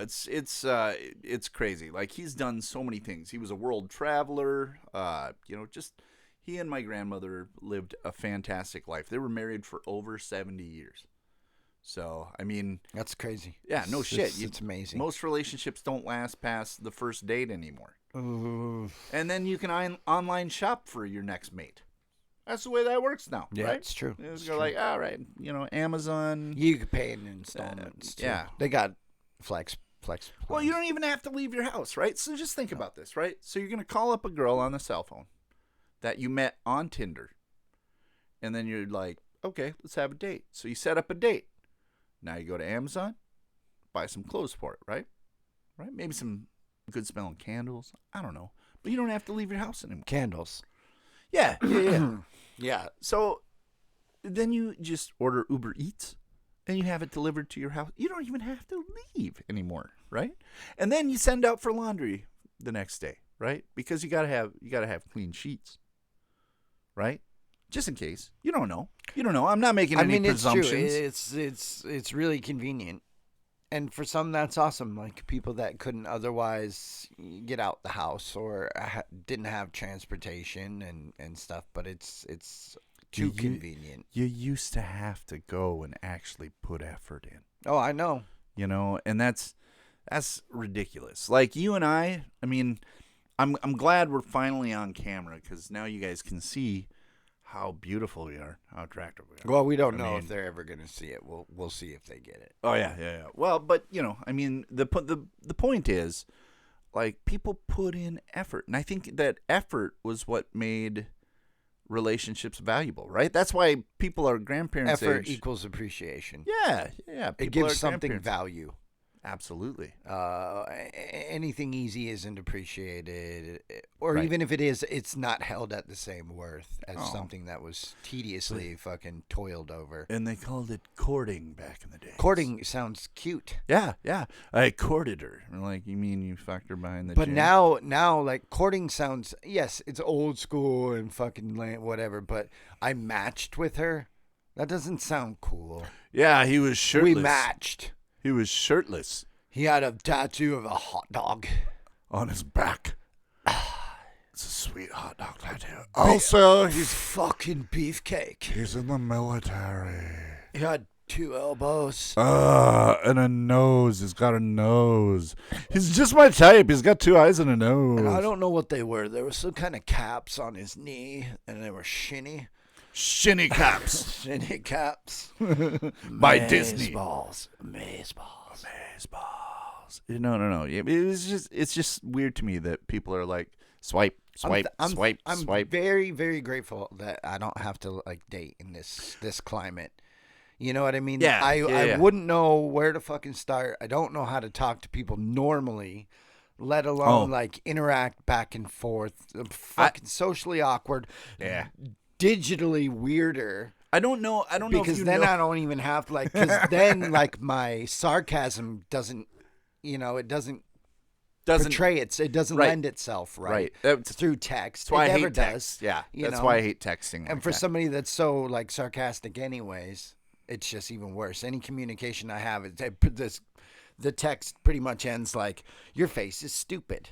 it's crazy. Like he's done so many things. He was a world traveler. You know, just he and my grandmother lived a fantastic life. They were married for over 70 years. So, I mean... That's crazy. Yeah, no shit. It's amazing. Most relationships don't last past the first date anymore. Ooh. And then you can online shop for your next mate. That's the way that works now, yeah, right? It's true. It's like, all right, you know, Amazon... You can pay in installments, too. Yeah. They got flex flex. Well, you don't even have to leave your house, right? So just think about this, right? So you're going to call up a girl on the cell phone that you met on Tinder. And then you're like, okay, let's have a date. So you set up a date. Now you go to Amazon, buy some clothes for it, right? Right? Maybe some good smelling candles. I don't know. But you don't have to leave your house anymore. Candles. Yeah. Yeah. So then you just order Uber Eats and you have it delivered to your house. You don't even have to leave anymore, right? And then you send out for laundry the next day, right? Because you gotta have clean sheets, right? Just in case. You don't know. I'm not making any presumptions. It's true. It's really convenient. And for some, that's awesome. Like people that couldn't otherwise get out the house or didn't have transportation and stuff. But it's too convenient. You used to have to go and actually put effort in. Oh, I know. And that's ridiculous. Like you and I mean, I'm glad we're finally on camera because now you guys can see how beautiful we are, how attractive we are. Well, we don't know if they're ever going to see it. We'll see if they get it. Oh yeah. Well, but I mean, the point is, like, people put in effort, and I think that effort was what made relationships valuable, right? That's why people are grandparents. Effort equals appreciation. Yeah. It gives something value. Absolutely. Anything easy isn't appreciated, or Right. even if it is, it's not held at the same worth as something that was tediously fucking toiled over. And they called it courting back in the day. Courting sounds cute. Yeah. I courted her. Like, you mean you fucked her behind the But gym? now, like, courting sounds, yes, it's old school and fucking whatever, but I matched with her. That doesn't sound cool. Yeah, he was shirtless. We matched. He was shirtless. He had a tattoo of a hot dog On his back. It's a sweet hot dog tattoo. Also, he's fucking beefcake. he's in the military. He had 2 elbows. And a nose. He's got a nose. He's just my type. He's got 2 eyes and a nose. And I don't know what they were. There were some kind of caps on his knee, and they were shinny. Shinny caps. Shinny caps. By Disney. Maze balls. No. It's just weird to me that people are like, swipe. I'm very, very grateful that I don't have to like date in this climate. You know what I mean? Yeah. I wouldn't know where to fucking start. I don't know how to talk to people normally, let alone like interact back and forth. Fucking socially awkward. Yeah. Digitally weirder. I don't know Because then I don't even have to like. Because then like my sarcasm doesn't, it doesn't portray it. It doesn't lend itself right. Through text. That's why it I never hate does. text. Yeah, that's why I hate texting. And for somebody that's so like sarcastic, anyways, it's just even worse. Any communication I have, the text pretty much ends like, "Your face is stupid."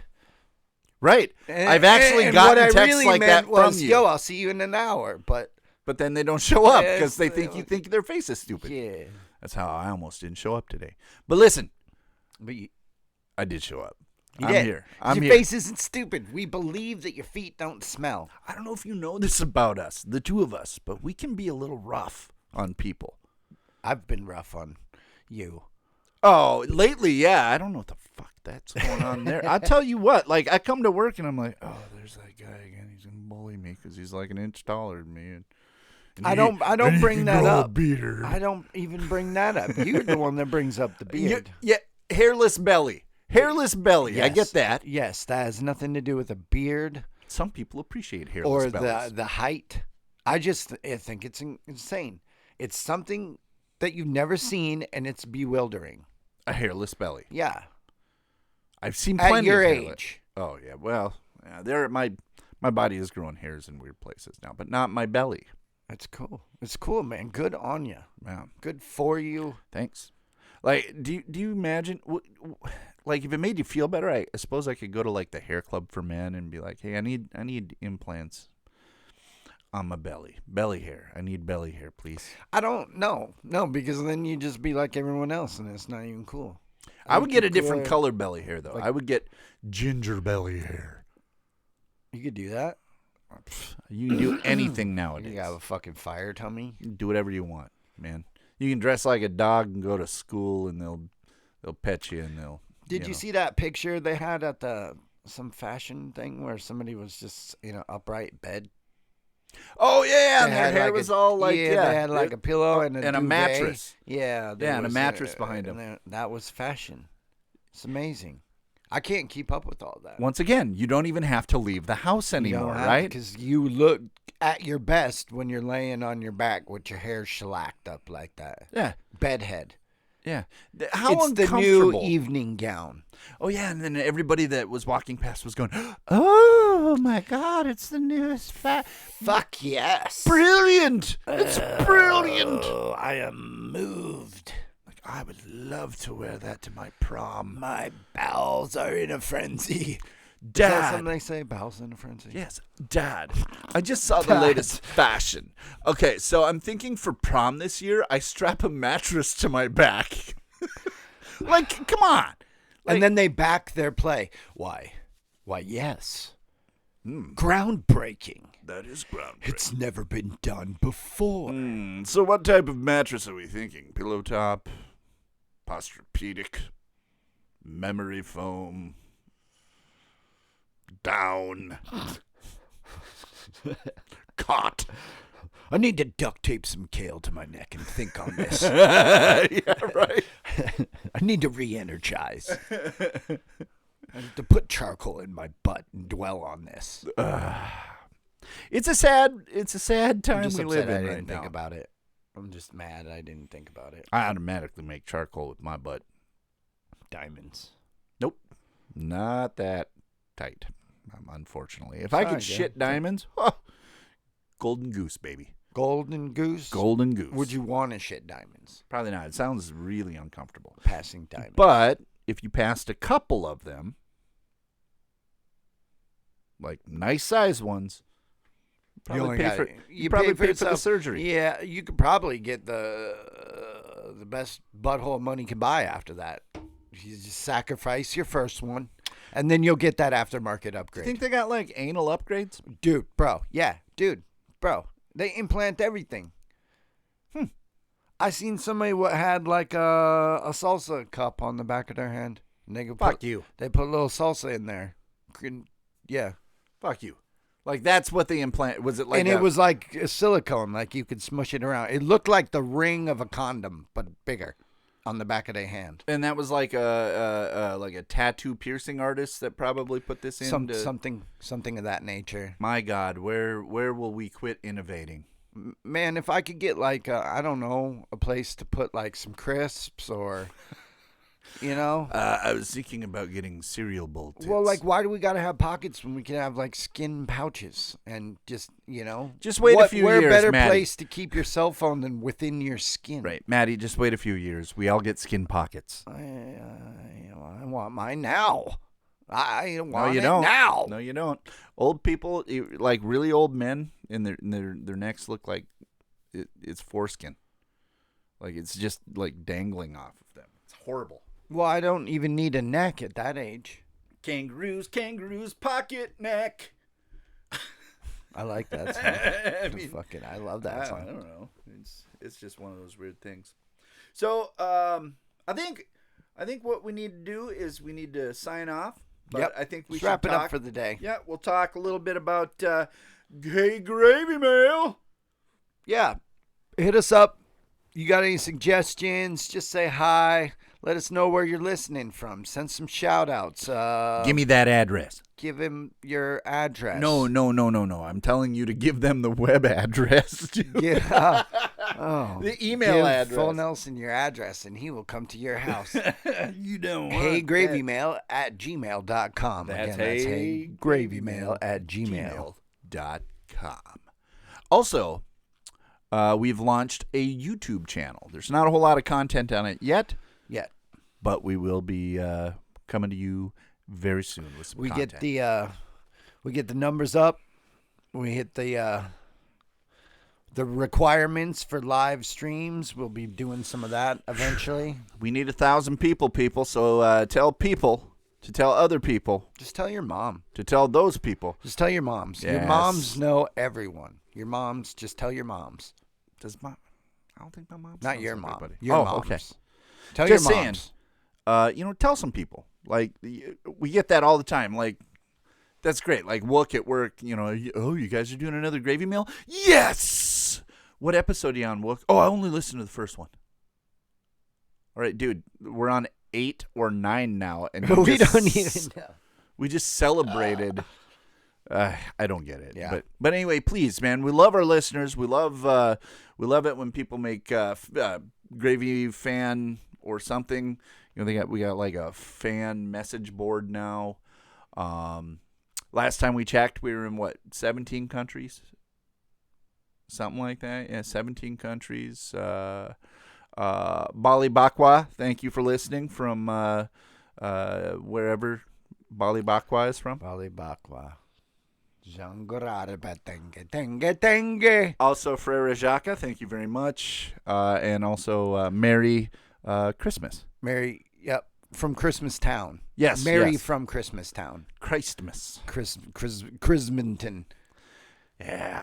Right. I've actually gotten texts really like that from you. Yo, I'll see you in an hour. But then they don't show up because they think you think their face is stupid. Yeah. That's how I almost didn't show up today. But listen, I did show up. I'm here. Your face isn't stupid. We believe that your feet don't smell. I don't know if you know this about us, the two of us, but we can be a little rough on people. I've been rough on you. Oh, lately, yeah. I don't know what the fuck that's going on there. I'll tell you what. Like, I come to work and I'm like, oh, there's that guy again. He's gonna bully me because he's like an inch taller than me. And I don't bring that up. Beard. I don't even bring that up. You're the one that brings up the beard. Yeah, hairless belly. Hairless belly. Yes. I get that. Yes, that has nothing to do with a beard. Some people appreciate hairless bellies. Or the height. I think it's insane. It's something that you've never seen, and it's bewildering. A hairless belly. Yeah. I've seen plenty at your of hairless. age. Oh yeah. Well, my body is growing hairs in weird places now, but not my belly. That's cool. It's cool, man. Good on you. Yeah. Good for you. Thanks. Like, do you imagine? Like, if it made you feel better, I suppose I could go to like the hair club for men and be like, hey, I need implants on my belly hair. I need belly hair, please. I don't know. No, because then you just be like everyone else, and it's not even cool. I would get a different color belly hair, though. I would get ginger belly hair. You could do that. You can do anything nowadays. You have a fucking fire tummy. You can do whatever you want, man. You can dress like a dog and go to school, and they'll pet you, and they'll Did you see that picture they had at some fashion thing where somebody was just in an upright bed? Oh yeah, and their hair was all like they had like a pillow and a mattress. Yeah, and a mattress behind them. That was fashion. It's amazing. I can't keep up with all that. Once again, you don't even have to leave the house anymore, right? Because you look at your best when you're laying on your back with your hair shellacked up like that. Yeah, bedhead. Yeah. How it's uncomfortable. The new evening gown. Oh, yeah. And then everybody that was walking past was going, oh, my God, it's the newest Fuck yes. Brilliant. It's brilliant. I am moved. Like, I would love to wear that to my prom. My bowels are in a frenzy. Dad. Is that something they say? Bowels in a frenzy? Yes. Dad, I just saw the latest fashion. Okay, so I'm thinking for prom this year, I strap a mattress to my back. Like, come on. And then they back their play. Why, yes. Groundbreaking. That is groundbreaking. It's never been done before. So what type of mattress are we thinking? Pillow top? Posturepedic? Memory foam? Down. Caught. I need to duct tape some kale to my neck and think on this. Yeah, right. I need to re-energize. I need to put charcoal in my butt and dwell on this. It's a sad time we live in. I didn't think about it. I'm just mad I didn't think about it. I automatically make charcoal with my butt. Diamonds. Nope. Not that tight. Unfortunately, if I could shit diamonds, golden goose, baby. Golden goose? Golden goose. Would you want to shit diamonds? Probably not. It sounds really uncomfortable. Passing diamonds. But if you passed a couple of them, like nice size ones, you probably pay for the surgery. Yeah, you could probably get the best butthole money can buy after that. You just sacrifice your first one. And then you'll get that aftermarket upgrade. Do you think they got like anal upgrades? Dude, bro. Yeah, bro. They implant everything. I seen somebody what had like a salsa cup on the back of their hand. And they Fuck you. They put a little salsa in there. Yeah. Fuck you. Like that's what they implant. Was it like? And it was like a silicone, like you could smush it around. It looked like the ring of a condom, but bigger. On the back of their hand, and that was like a tattoo piercing artist that probably put this in. Something of that nature. My God, where will we quit innovating? Man, if I could get like I don't know, a place to put like some crisps or, you know. I was thinking about getting cereal bowl tits. Well, like, why do we gotta have pockets when we can have like skin pouches and just just wait a few years. Where better Maddie. place to keep your cell phone than within your skin? Right, Maddie. Just wait a few years. We all get skin pockets. I want mine now. I want it now. No, you don't. Old people, like really old men, and their necks look like it's foreskin. Like it's just like dangling off of them. It's horrible. Well, I don't even need a neck at that age. Kangaroos, pocket neck. I like that song. I love that song. I don't know. It's just one of those weird things. So I think what we need to do is we need to sign off. But I think we should wrap it up for the day. Yeah, we'll talk a little bit about Hey Gravy Mail. Yeah, hit us up. You got any suggestions? Just say hi. Let us know where you're listening from. Send some shout-outs. Give me that address. Give him your address. No. I'm telling you to give them the web address. Yeah. Oh. The email address. Give Phil Nelson your address, and he will come to your house. You don't want heygravymail@gmail.com. That's heygravymail@gmail.com. Also, we've launched a YouTube channel. There's not a whole lot of content on it yet, but we will be coming to you very soon with some content. We get the numbers up. We hit the requirements for live streams. We'll be doing some of that eventually. We need 1,000 people. So tell people to tell other people. Just tell your mom. To tell those people. Just tell your moms. Yes. Your moms know everyone. Your moms. Just tell your moms. I don't think my mom. Not your mom. Everybody. Your moms. Okay. Tell Just your moms. Saying, tell some people. Like, we get that all the time. Like, that's great. Like, Wook at work, you guys are doing another gravy meal? Yes! What episode are you on, Wook? Oh, I only listened to the first one. All right, dude, we're on 8 or 9 now. And we don't even know. We just celebrated. I don't get it. Yeah. But anyway, please, man, we love our listeners. We love it when people make Gravy fan or something. We got like a fan message board now. Last time we checked, we were in 17 countries, something like that. Yeah, 17 countries. Bali Bakwa, thank you for listening from wherever Bali Bakwa is from. Bali Bakwa. Tenge. Also, Frere Jacques, thank you very much. And also, Merry Christmas. Merry, yep, from Christmas Town. Yes, Merry yes. from Christmas Town. Christmas. Christminton. Yeah.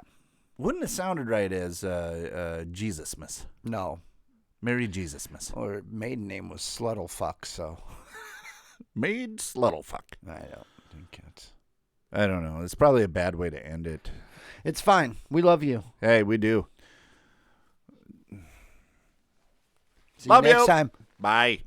Wouldn't have sounded right as Jesusmas. No. Merry Jesusmas. Or maiden name was Sluttlefuck, so. Maid Sluttlefuck. I don't think it's. I don't know. It's probably a bad way to end it. It's fine. We love you. Hey, we do. See you next time. Bye.